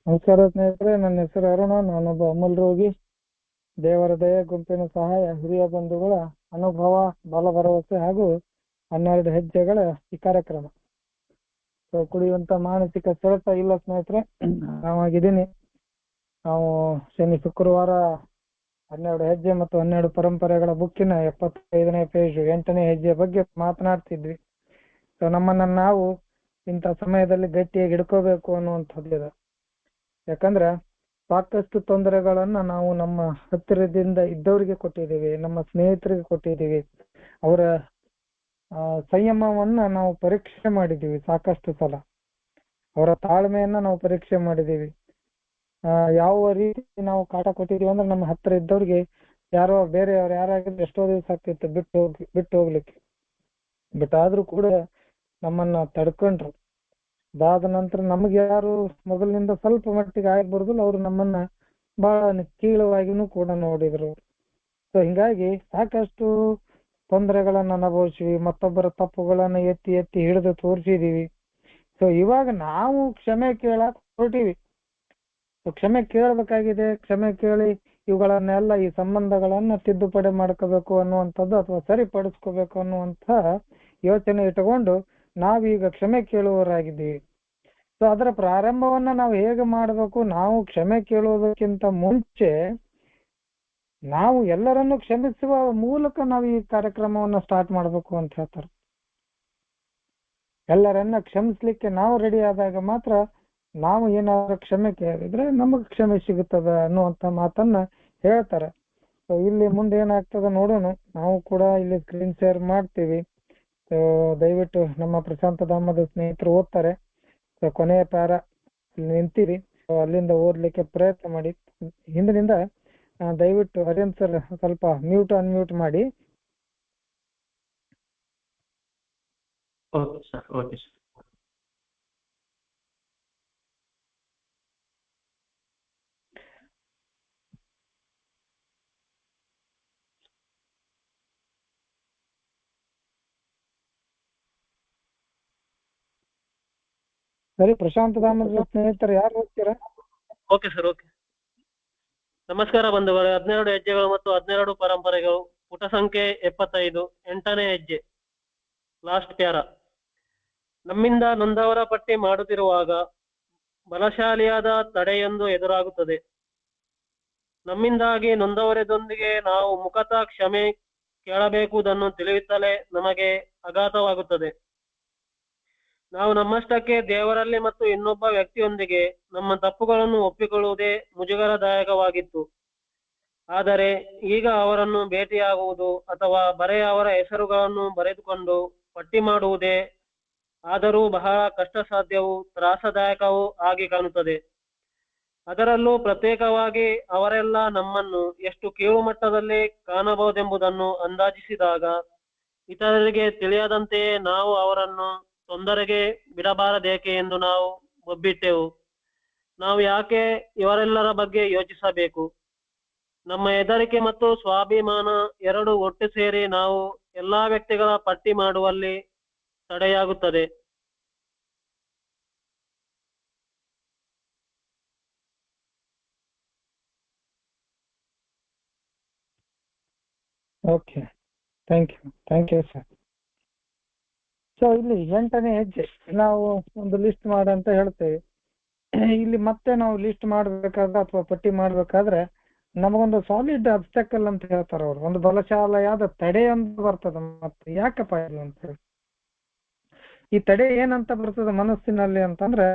ನಮಸ್ಕಾರ ಸ್ನೇಹಿತರೆ, ನನ್ನ ಹೆಸರು ಅರುಣ. ನಾನೊಬ್ಬ ಅಮೂಲ್ ರೋಗಿ. ದೇವರ ದಯೆ, ಗುಂಪಿನ ಸಹಾಯ, ಹಿರಿಯ ಬಂಧುಗಳ ಅನುಭವ, ಬಲ ಭರವಸೆ ಹಾಗೂ 12 ಹೆಜ್ಜೆಗಳ ಈ ಕಾರ್ಯಕ್ರಮ. ಕುಡಿಯುವಂತ ಮಾನಸಿಕ ಸೆಳೆತ ಇಲ್ಲ ಸ್ನೇಹಿತರೆ, ಆರಾಮಾಗಿದ್ದೀನಿ. ನಾವು ಶನಿ ಶುಕ್ರವಾರ 12 ಹೆಜ್ಜೆ ಮತ್ತು 12 ಪರಂಪರೆಗಳ ಬುಕ್ಕಿನ 75ನೇ ಪೇಜ್ 8ನೇ ಹೆಜ್ಜೆ ಬಗ್ಗೆ ಮಾತನಾಡ್ತಿದ್ವಿ. ನಮ್ಮನ್ನ ನಾವು ಇಂಥ ಸಮಯದಲ್ಲಿ ಗಟ್ಟಿಯಾಗಿ ಹಿಡ್ಕೋಬೇಕು ಅನ್ನುವಂಥದ್ದು. ಯಾಕಂದ್ರೆ ಸಾಕಷ್ಟು ತೊಂದರೆಗಳನ್ನ ನಾವು ನಮ್ಮ ಹತ್ತಿರದಿಂದ ಇದ್ದವರಿಗೆ ಕೊಟ್ಟಿದ್ದೀವಿ, ನಮ್ಮ ಸ್ನೇಹಿತರಿಗೆ ಕೊಟ್ಟಿದ್ದೀವಿ. ಅವರ ಸಂಯಮವನ್ನ ನಾವು ಪರೀಕ್ಷೆ ಮಾಡಿದ್ದೀವಿ ಸಾಕಷ್ಟು ಸಲ. ಅವರ ತಾಳ್ಮೆಯನ್ನ ನಾವು ಪರೀಕ್ಷೆ ಮಾಡಿದ್ದೀವಿ. ಯಾವ ರೀತಿ ನಾವು ಕಾಟ ಕೊಟ್ಟಿದೀವಿ ಅಂದ್ರೆ, ನಮ್ಮ ಹತ್ತಿರ ಇದ್ದವ್ರಿಗೆ ಯಾರೋ ಬೇರೆಯವ್ರು ಯಾರಾಗಿದ್ರೆ ಎಷ್ಟೋ ದಿವಸ ಆಗ್ತಿತ್ತು ಬಿಟ್ಟು ಹೋಗ್ಲಿಕ್ಕೆ. ಬಟ್ ಆದ್ರೂ ಕೂಡ ನಮ್ಮನ್ನ ತಡ್ಕೊಂಡ್ರು. ಅದಾದ ನಂತರ ನಮ್ಗೆ ಯಾರು ಮೊದಲಿನಿಂದ ಸ್ವಲ್ಪ ಮಟ್ಟಿಗೆ ಆಗ್ಬಾರ್ದಿಲ್ಲ, ಅವ್ರು ನಮ್ಮನ್ನ ಬಹಳ ಕೀಳವಾಗಿನೂ ಕೂಡ ನೋಡಿದ್ರು. ಸೊ ಹಿಂಗಾಗಿ ಸಾಕಷ್ಟು ತೊಂದರೆಗಳನ್ನ ಅನುಭವಿಸಿವಿ, ಮತ್ತೊಬ್ಬರ ತಪ್ಪುಗಳನ್ನ ಎತ್ತಿ ಎತ್ತಿ ಹಿಡಿದು ತೋರಿಸಿದೀವಿ. ಸೊ ಇವಾಗ ನಾವು ಕ್ಷಮೆ ಕೇಳಕ್ ಹೊರಟಿವಿ. ಕ್ಷಮೆ ಕೇಳಬೇಕಾಗಿದೆ. ಕ್ಷಮೆ ಕೇಳಿ ಇವುಗಳನ್ನೆಲ್ಲ, ಈ ಸಂಬಂಧಗಳನ್ನ ತಿದ್ದುಪಡಿ ಮಾಡ್ಕೋಬೇಕು ಅನ್ನುವಂಥದ್ದು ಅಥವಾ ಸರಿಪಡಿಸ್ಕೋಬೇಕು ಅನ್ನುವಂಥ ಯೋಚನೆ ಇಟ್ಟುಕೊಂಡು ನಾವೀಗ ಕ್ಷಮೆ ಕೇಳುವವರಾಗಿದ್ದೀವಿ. ಸೊ ಅದರ ಪ್ರಾರಂಭವನ್ನ ನಾವು ಹೇಗೆ ಮಾಡಬೇಕು? ನಾವು ಕ್ಷಮೆ ಕೇಳುವುದಕ್ಕಿಂತ ಮುಂಚೆ ನಾವು ಎಲ್ಲರನ್ನು ಕ್ಷಮಿಸುವ ಮೂಲಕ ನಾವು ಈ ಕಾರ್ಯಕ್ರಮವನ್ನ ಸ್ಟಾರ್ಟ್ ಮಾಡಬೇಕು ಅಂತ ಹೇಳ್ತಾರೆ. ಎಲ್ಲರನ್ನ ಕ್ಷಮಿಸ್ಲಿಕ್ಕೆ ನಾವು ರೆಡಿ ಆದಾಗ ಮಾತ್ರ ನಾವು ಏನಾದ್ರು ಕ್ಷಮೆ ಕೇಳಿದ್ರೆ ನಮಗ್ ಕ್ಷಮೆ ಸಿಗುತ್ತದೆ ಅನ್ನುವಂಥ ಮಾತನ್ನ ಹೇಳ್ತಾರೆ. ಸೊ ಇಲ್ಲಿ ಮುಂದೆ ಏನಾಗ್ತದೆ ನೋಡೋಣ. ನಾವು ಕೂಡ ಇಲ್ಲಿ ಸ್ಕ್ರೀನ್ ಶೇರ್ ಮಾಡ್ತೀವಿ. ದಯವಿಟ್ಟು ನಮ್ಮ ಪ್ರಶಾಂತ ಧಾಮದ ಸ್ನೇಹಿತರು ಓದ್ತಾರೆ. ಕೊನೆಯ ಪ್ಯಾರ ನಿಂತೀರಿ, ಅಲ್ಲಿಂದ ಓದ್ಲಿಕ್ಕೆ ಪ್ರಯತ್ನ ಮಾಡಿ. ಹಿಂದಿನಿಂದ ದಯವಿಟ್ಟು ಹರಿಯನ್ ಸರ್ ಸ್ವಲ್ಪ ಅನ್ಮ್ಯೂಟ್ ಮಾಡಿ. Okay sir. ಸರಿ, ಪ್ರಶಾಂತ ಧಾಮದ ಸ್ನೇಹಿತರು ಯಾರು ಹೋಗ್ತೀರಾ? Okay sir. ಓಕೆ. ನಮಸ್ಕಾರ ಬಂಧುಗಳೇ. 12 ಹೆಜ್ಜೆಗಳು ಮತ್ತು 12 ಪರಂಪರೆಗಳು, ಪುಟ ಸಂಖ್ಯೆ 75, 8ನೇ ಹೆಜ್ಜೆ, ಲಾಸ್ಟ್ ಪ್ಯಾರ. ನಮ್ಮಿಂದ ನೊಂದವರ ಪಟ್ಟಿ ಮಾಡುತ್ತಿರುವಾಗ ಬಲಶಾಲಿಯಾದ ತಡೆಯೊಂದು ಎದುರಾಗುತ್ತದೆ. ನಮ್ಮಿಂದಾಗಿ ನೊಂದವರದೊಂದಿಗೆ ನಾವು ಮುಖತಃ ಕ್ಷಮೆ ಕೇಳಬೇಕುದನ್ನು ತಿಳಿಯುತ್ತಲೇ ನಮಗೆ ಆಘಾತವಾಗುತ್ತದೆ. ನಾವು ನಮ್ಮಷ್ಟಕ್ಕೆ ದೇವರಲ್ಲಿ ಮತ್ತು ಇನ್ನೊಬ್ಬ ವ್ಯಕ್ತಿಯೊಂದಿಗೆ ನಮ್ಮ ತಪ್ಪುಗಳನ್ನು ಒಪ್ಪಿಕೊಳ್ಳುವುದೇ ಮುಜುಗರದಾಯಕವಾಗಿತ್ತು. ಆದರೆ ಈಗ ಅವರನ್ನು ಭೇಟಿಯಾಗುವುದು ಅಥವಾ ಅವರ ಹೆಸರುಗಳನ್ನು ಬರೆದುಕೊಂಡು ಪಟ್ಟಿ ಮಾಡುವುದೇ ಆದರೂ ಬಹಳ ಕಷ್ಟ ಸಾಧ್ಯವೂ ತ್ರಾಸದಾಯಕವೂ ಆಗಿ ಕಾಣುತ್ತದೆ. ಅದರಲ್ಲೂ ಪ್ರತ್ಯೇಕವಾಗಿ ಅವರೆಲ್ಲ ನಮ್ಮನ್ನು ಎಷ್ಟು ಕೀಳು ಮಟ್ಟದಲ್ಲಿ ಕಾಣಬಹುದೆಂಬುದನ್ನು ಅಂದಾಜಿಸಿದಾಗ ಇತರರಿಗೆ ತಿಳಿಯದಂತೆಯೇ ನಾವು ಅವರನ್ನು ತೊಂದರೆಗೆ ಬಿಡಬಾರದೇಕೆ ಎಂದು ನಾವು ಒಬ್ಬಿಟ್ಟೆವು. ನಾವು ಯಾಕೆ ಇವರೆಲ್ಲರ ಬಗ್ಗೆ ಯೋಚಿಸಬೇಕು? ನಮ್ಮ ಹೆದರಿಕೆ ಮತ್ತು ಸ್ವಾಭಿಮಾನ ಎರಡು ಒಟ್ಟು ಸೇರಿ ನಾವು ಎಲ್ಲಾ ವ್ಯಕ್ತಿಗಳ ಪಟ್ಟಿ ಮಾಡುವಲ್ಲಿ ತಡೆಯಾಗುತ್ತದೆ. Okay, thank you sir. So ಇಲ್ಲಿ 8ನೇ ಹೆಜ್ಜೆ ನಾವು ಒಂದು ಲಿಸ್ಟ್ ಮಾಡಂತ ಹೇಳ್ತೇವೆ. ಇಲ್ಲಿ ಮತ್ತೆ ನಾವು ಲಿಸ್ಟ್ ಮಾಡ್ಬೇಕಾದ್ರೆ ಅಥವಾ ಪಟ್ಟಿ ಮಾಡ್ಬೇಕಾದ್ರೆ ನಮಗೊಂದು ಸಾಲಿಡ್ ಅಬ್ಸ್ಟಕಲ್ ಅಂತ ಹೇಳ್ತಾರೆ ಅವ್ರು, ಒಂದು ಬಲಶಾಲಿಯಾದ ತಡೆ ಅಂತ ಬರ್ತದೆ. ಮತ್ತೆ ಯಾಕಪ್ಪ ಇದು ಅಂತ ಹೇಳಿ, ಈ ತಡೆ ಏನಂತ ಬರ್ತದೆ ಮನಸ್ಸಿನಲ್ಲಿ ಅಂತಂದ್ರೆ,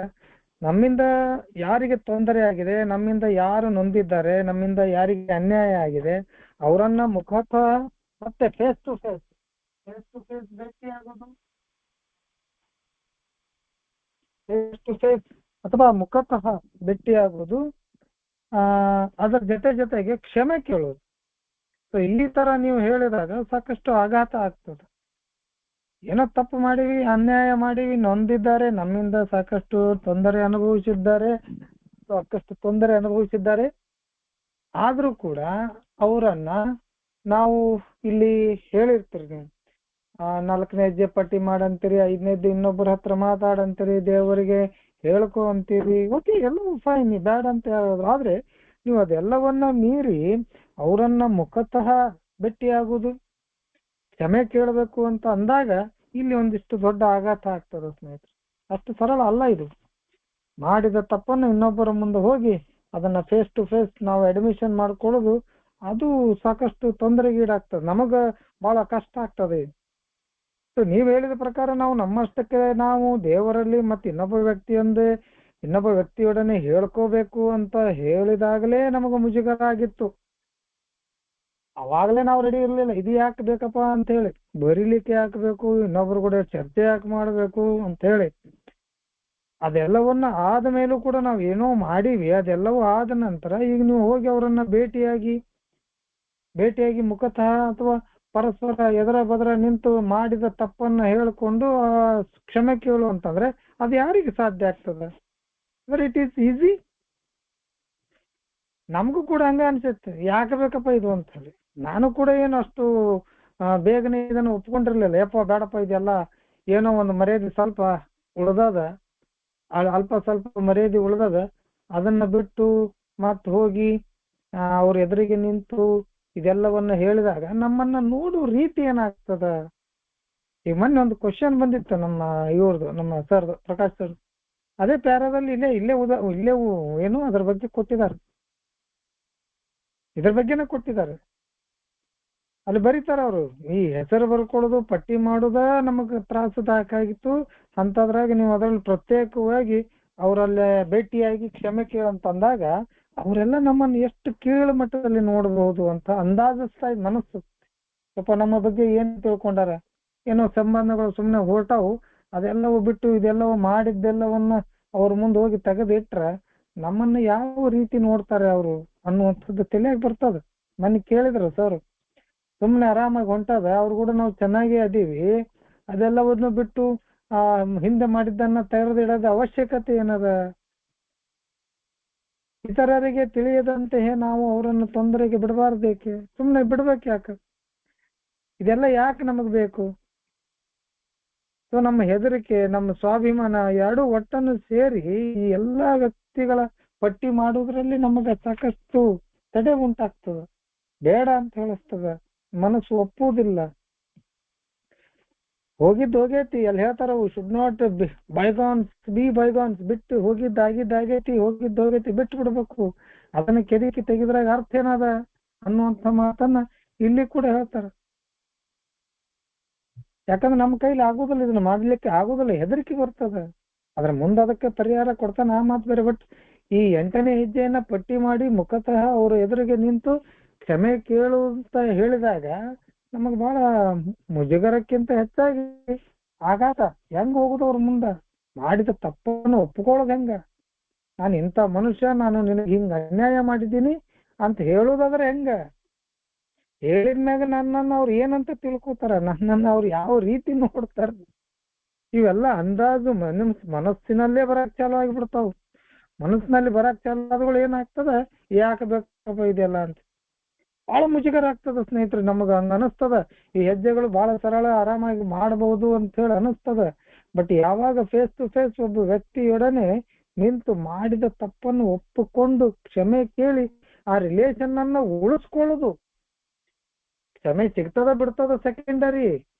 ನಮ್ಮಿಂದ ಯಾರಿಗೆ ತೊಂದರೆ ಆಗಿದೆ, ನಮ್ಮಿಂದ ಯಾರು ನೊಂದಿದ್ದಾರೆ, ನಮ್ಮಿಂದ ಯಾರಿಗೆ ಅನ್ಯಾಯ ಆಗಿದೆ ಅವರನ್ನ ಮುಖತಃ ಮತ್ತೆ ಫೇಸ್ ಟು ಫೇಸ್ ಭೇಟಿ ಆಗೋದು, ಫೇಸ್ ಟು ಫೇಸ್ ಅಥವಾ ಮುಖತಃ ಭೇಟಿಯಾಗೋದು, ಅದರ ಜೊತೆಗೆ ಕ್ಷಮೆ ಕೇಳೋದು. ಸೊ ಈ ತರ ನೀವು ಹೇಳಿದಾಗ ಸಾಕಷ್ಟು ಆಘಾತ ಆಗ್ತದೆ. ಏನೋ ತಪ್ಪು ಮಾಡಿವಿ, ಅನ್ಯಾಯ ಮಾಡಿವಿ, ನೊಂದಿದ್ದಾರೆ, ನಮ್ಮಿಂದ ಸಾಕಷ್ಟು ತೊಂದರೆ ಅನುಭವಿಸಿದ್ದಾರೆ. ಆದ್ರೂ ಕೂಡ ಅವರನ್ನ ನಾವು ಇಲ್ಲಿ ಹೇಳಿರ್ತೀರಿ, ನೀವು 4ನೇ ಹೆಜ್ಜೆ ಪಟ್ಟಿ ಮಾಡಂತೀರಿ, 5ನೇದ್ದು ಇನ್ನೊಬ್ಬರ ಹತ್ರ ಮಾತಾಡಂತೀರಿ, ದೇವರಿಗೆ ಹೇಳ್ಕೊ ಅಂತೀರಿ, ಓಕೆ ಎಲ್ಲವೂ ಫೈನ್, ಬ್ಯಾಡ ಅಂತ ಹೇಳೋದು. ಆದ್ರೆ ನೀವು ಅದೆಲ್ಲವನ್ನ ಮೀರಿ ಅವರನ್ನ ಮುಖತಃ ಭೇಟಿಯಾಗುವುದು, ಕ್ಷಮೆ ಕೇಳಬೇಕು ಅಂತ ಅಂದಾಗ ಇಲ್ಲಿ ಒಂದಿಷ್ಟು ದೊಡ್ಡ ಆಘಾತ ಆಗ್ತದೆ ಸ್ನೇಹಿತರೆ. ಅಷ್ಟು ಸರಳ ಅಲ್ಲ ಇದು. ಮಾಡಿದ ತಪ್ಪನ್ನು ಇನ್ನೊಬ್ಬರ ಮುಂದೆ ಹೋಗಿ ಅದನ್ನ ಫೇಸ್ ಟು ಫೇಸ್ ನಾವು ಅಡ್ಮಿಷನ್ ಮಾಡ್ಕೊಳ್ಳೋದು, ಅದು ಸಾಕಷ್ಟು ತೊಂದರೆಗೀಡಾಗ್ತದೆ, ನಮಗ ಬಹಳ ಕಷ್ಟ ಆಗ್ತದೆ. ನೀವ್ ಹೇಳಿದ ಪ್ರಕಾರ ನಾವು ನಮ್ಮಷ್ಟಕ್ಕೆ ನಾವು ದೇವರಲ್ಲಿ ಮತ್ತೆ ಇನ್ನೊಬ್ಬ ವ್ಯಕ್ತಿಯೊಡನೆ ಹೇಳ್ಕೋಬೇಕು ಅಂತ ಹೇಳಿದಾಗಲೇ ನಮಗ ಮುಜುಗರ ಆಗಿತ್ತು. ಅವಾಗಲೇ ನಾವು ರೆಡಿ ಇರ್ಲಿಲ್ಲ, ಇದು ಯಾಕೆ ಬೇಕಪ್ಪ ಅಂತ ಹೇಳಿ, ಬರೀಲಿಕ್ಕೆ ಯಾಕೆ ಬೇಕು, ಇನ್ನೊಬ್ರು ಕೂಡ ಚರ್ಚೆ ಯಾಕೆ ಮಾಡ್ಬೇಕು ಅಂತ ಹೇಳಿ. ಅದೆಲ್ಲವನ್ನ ಆದ ಮೇಲೂ ಕೂಡ ನಾವು ಏನೋ ಮಾಡೀವಿ, ಅದೆಲ್ಲವೂ ಆದ ನಂತರ ಈಗ ನೀವು ಹೋಗಿ ಅವರನ್ನ ಭೇಟಿಯಾಗಿ ಮುಖತಃ ಅಥವಾ ಪರಸ್ಪರ ಎದರ ಬದರ ನಿಂತು ಮಾಡಿದ ತಪ್ಪನ್ನ ಹೇಳಿಕೊಂಡು ಕ್ಷಮೆ ಕೇಳು ಅಂತಂದ್ರೆ ಅದು ಯಾರಿಗೆ ಸಾಧ್ಯ ಆಗ್ತದೆ? It is easy. ನಮಗೂ ಕೂಡ ಹಂಗ ಅನ್ಸುತ್ತೆ, ಯಾಕೆ ಬೇಕಪ್ಪ ಇದು ಅಂತ ಹೇಳಿ. ನಾನು ಕೂಡ ಏನು ಅಷ್ಟು ಬೇಗನೆ ಇದನ್ನು ಒಪ್ಕೊಂಡಿರ್ಲಿಲ್ಲ. ಯಪ್ಪ ಬೇಡಪ್ಪ, ಇದೆಲ್ಲ ಏನೋ ಒಂದು ಮರ್ಯಾದೆ ಸ್ವಲ್ಪ ಉಳ್ದದ, ಅಲ್ಪ ಸ್ವಲ್ಪ ಮರ್ಯಾದೆ ಉಳ್ದದ, ಅದನ್ನ ಬಿಟ್ಟು ಮತ್ ಹೋಗಿ ಅವ್ರ ಎದುರಿಗೆ ನಿಂತು ಇದೆಲ್ಲವನ್ನ ಹೇಳಿದಾಗ ನಮ್ಮನ್ನ ನೋಡು ರೀತಿ ಏನಾಗ್ತದ. ಈಗ ಮೊನ್ನೆ ಒಂದು ಕ್ವಶನ್ ಬಂದಿತ್ತು ನಮ್ಮ ಸರ್ ಪ್ರಕಾಶ್ ಸರ್, ಅದೇ ಪ್ಯಾರಾದಲ್ಲಿ ಇಲ್ಲೇ ಏನು ಅದ್ರ ಬಗ್ಗೆ ಕೊಟ್ಟಿದ್ದಾರೆ, ಇದ್ರ ಬಗ್ಗೆನೇ ಕೊಟ್ಟಿದ್ದಾರೆ. ಅಲ್ಲಿ ಬರೀತಾರ ಅವರು, ಈ ಹೆಸರು ಬರ್ಕೊಳ್ಳೋದು ಪಟ್ಟಿ ಮಾಡೋದ ನಮಗ್ ತ್ರಾಸದಾಯಕ ಆಗಿತ್ತು, ಅಂತದ್ರಾಗ ನೀವು ಅದ್ರಲ್ಲಿ ಪ್ರತ್ಯೇಕವಾಗಿ ಅವರಲ್ಲೇ ಭೇಟಿಯಾಗಿ ಕ್ಷಮೆ ಕೇಳಂತಂದಾಗ ಅವರೆಲ್ಲ ನಮ್ಮನ್ನು ಎಷ್ಟು ಕೀಳು ಮಟ್ಟದಲ್ಲಿ ನೋಡಬಹುದು ಅಂತ ಅಂದಾಜಿಸ್ತಾ ಮನಸ್ಸು. ಸ್ವಲ್ಪ ನಮ್ಮ ಬಗ್ಗೆ ಏನ್ ತಿಳ್ಕೊಂಡಾರ, ಏನೋ ಸಂಬಂಧಗಳು ಸುಮ್ಮನೆ ಹೊರಟಾವು, ಅದೆಲ್ಲವೂ ಬಿಟ್ಟು ಇದೆಲ್ಲವೂ ಮಾಡಿದ್ದೆಲ್ಲವನ್ನ ಅವ್ರ ಮುಂದೆ ಹೋಗಿ ತೆಗೆದಿಟ್ರ ನಮ್ಮನ್ನ ಯಾವ ರೀತಿ ನೋಡ್ತಾರೆ ಅವರು ಅನ್ನುವಂಥದ್ದು ತಲೆಯಾಗಿ ಬರ್ತದ. ಮನೆ ಕೇಳಿದ್ರು ಸರ್, ಸುಮ್ಮನೆ ಆರಾಮಾಗಿ ಹೊಂಟದ, ಅವ್ರು ಕೂಡ ನಾವು ಚೆನ್ನಾಗೇ ಅದೀವಿ, ಅದೆಲ್ಲವನ್ನು ಬಿಟ್ಟು ಹಿಂದೆ ಮಾಡಿದ್ದನ್ನ ತೆರೆದಿಡೋದ ಅವಶ್ಯಕತೆ ಏನದ? ಇತರರಿಗೆ ತಿಳಿಯದಂತೆಯೇ ನಾವು ಅವರನ್ನು ತೊಂದರೆಗೆ ಬಿಡಬಾರ್ದೇಕೆ? ಸುಮ್ಮನೆ ಬಿಡ್ಬೇಕು ಯಾಕೆ? ಇದೆಲ್ಲ ಯಾಕೆ ನಮಗ್ ಬೇಕು? ಸೊ ನಮ್ಮ ಹೆದರಿಕೆ, ನಮ್ಮ ಸ್ವಾಭಿಮಾನ ಎರಡೂ ಒಟ್ಟನ್ನು ಸೇರಿ ಈ ಎಲ್ಲಾ ವ್ಯಕ್ತಿಗಳ ಪಟ್ಟಿ ಮಾಡುವುದರಲ್ಲಿ ನಮಗೆ ಸಾಕಷ್ಟು ತಡೆ ಉಂಟಾಗ್ತದ, ಬೇಡ ಅಂತ ಹೇಳಿಸ್ತದ, ಮನಸ್ಸು ಒಪ್ಪುವುದಿಲ್ಲ. ಹೋಗಿದ್ದು ಹೋಗೈತಿ, ಅಲ್ಲಿ ಹೇಳ್ತಾರ ಶುಡ್ ನಾಟ್ ಬೈಗಾನ್ಸ್ ಬಿಟ್ಟು ಹೋಗಿದ್ದಾಗೈತಿ, ಹೋಗೈತಿ ಬಿಟ್ಟು ಬಿಡ್ಬೇಕು, ಅದನ್ನ ಕೆದಕಿ ತೆಗೆದ್ರಾಗ ಅರ್ಥ ಏನದ ಅನ್ನುವಂಥ ಮಾತನ್ನ ಇಲ್ಲಿ ಕೂಡ ಹೇಳ್ತಾರ. ಯಾಕಂದ್ರೆ ನಮ್ಮ ಕೈಲಿ ಆಗುದಿಲ್ಲ, ಇದನ್ನ ಮಾಡ್ಲಿಕ್ಕೆ ಆಗುದಿಲ್ಲ, ಹೆದರಿಕೆ ಬರ್ತದ. ಅದ್ರ ಮುಂದೆ ಅದಕ್ಕೆ ಪರಿಹಾರ ಕೊಡ್ತಾನ ಆ ಮಾತು ಬೇರೆ. ಬಟ್ ಈ 8ನೇ ಹೆಜ್ಜೆಯನ್ನ ಪಟ್ಟಿ ಮಾಡಿ ಮುಖತಃ ಅವರು ಎದುರಿಗೆ ನಿಂತು ಕ್ಷಮೆ ಕೇಳು ಅಂತ ಹೇಳಿದಾಗ ನಮಗ್ ಬಹಳ ಮುಜುಗರಕ್ಕಿಂತ ಹೆಚ್ಚಾಗಿ ಆಘಾತ. ಹೆಂಗ್ ಹೋಗುದು ಅವ್ರ ಮುಂದ? ಮಾಡಿದ ತಪ್ಪನ್ನು ಒಪ್ಪಿಕೊಳ್ಳೋದು ಹೆಂಗ? ನಾನು ಇಂಥ ಮನುಷ್ಯ, ನಾನು ನಿನಗೆ ಹಿಂಗ ಅನ್ಯಾಯ ಮಾಡಿದ್ದೀನಿ ಅಂತ ಹೇಳುದಾದ್ರೆ ಹೆಂಗ? ಹೇಳಿದ್ಮ್ಯಾಗ ನನ್ನನ್ನು ಅವ್ರು ಏನಂತ ತಿಳ್ಕೊತಾರ, ನನ್ನನ್ನು ಅವ್ರು ಯಾವ ರೀತಿ ನೋಡ್ತಾರ? ಇವೆಲ್ಲ ಅಂದಾಜು ಮನಸ್ಸಿನಲ್ಲೇ ಬರಕ್ ಚಾಲು ಆಗಿಬಿಡ್ತಾವ. ಮನಸ್ಸಿನಲ್ಲಿ ಬರಕ್ ಚಾಲು ಆದಗಳು ಏನಾಗ್ತದ, ಯಾಕೆ ಬೇಕಪ್ಪ ಇದೆಲ್ಲ ಅಂತ ಬಹಳ ಮುಜುಗರ ಆಗ್ತದ ಸ್ನೇಹಿತರೆ. ನಮಗ ಹಂಗ ಅನಿಸ್ತದ, ಈ ಹೆಜ್ಜೆಗಳು ಬಹಳ ಸರಳ, ಆರಾಮಾಗಿ ಮಾಡಬಹುದು ಅಂತ ಹೇಳಿ ಅನಿಸ್ತದ. ಬಟ್ ಯಾವಾಗ ಫೇಸ್ ಟು ಫೇಸ್ ಒಬ್ಬ ವ್ಯಕ್ತಿಯೊಡನೆ ನಿಂತು ಮಾಡಿದ ತಪ್ಪನ್ನು ಒಪ್ಪಿಕೊಂಡು ಕ್ಷಮೆ ಕೇಳಿ ಆ ರಿಲೇಷನ್ ಅನ್ನ ಉಳಿಸ್ಕೊಳ್ಳೋದು, ಕ್ಷಮೆ ಸಿಗ್ತದ ಬಿಡ್ತದ ಸೆಕೆಂಡರಿ,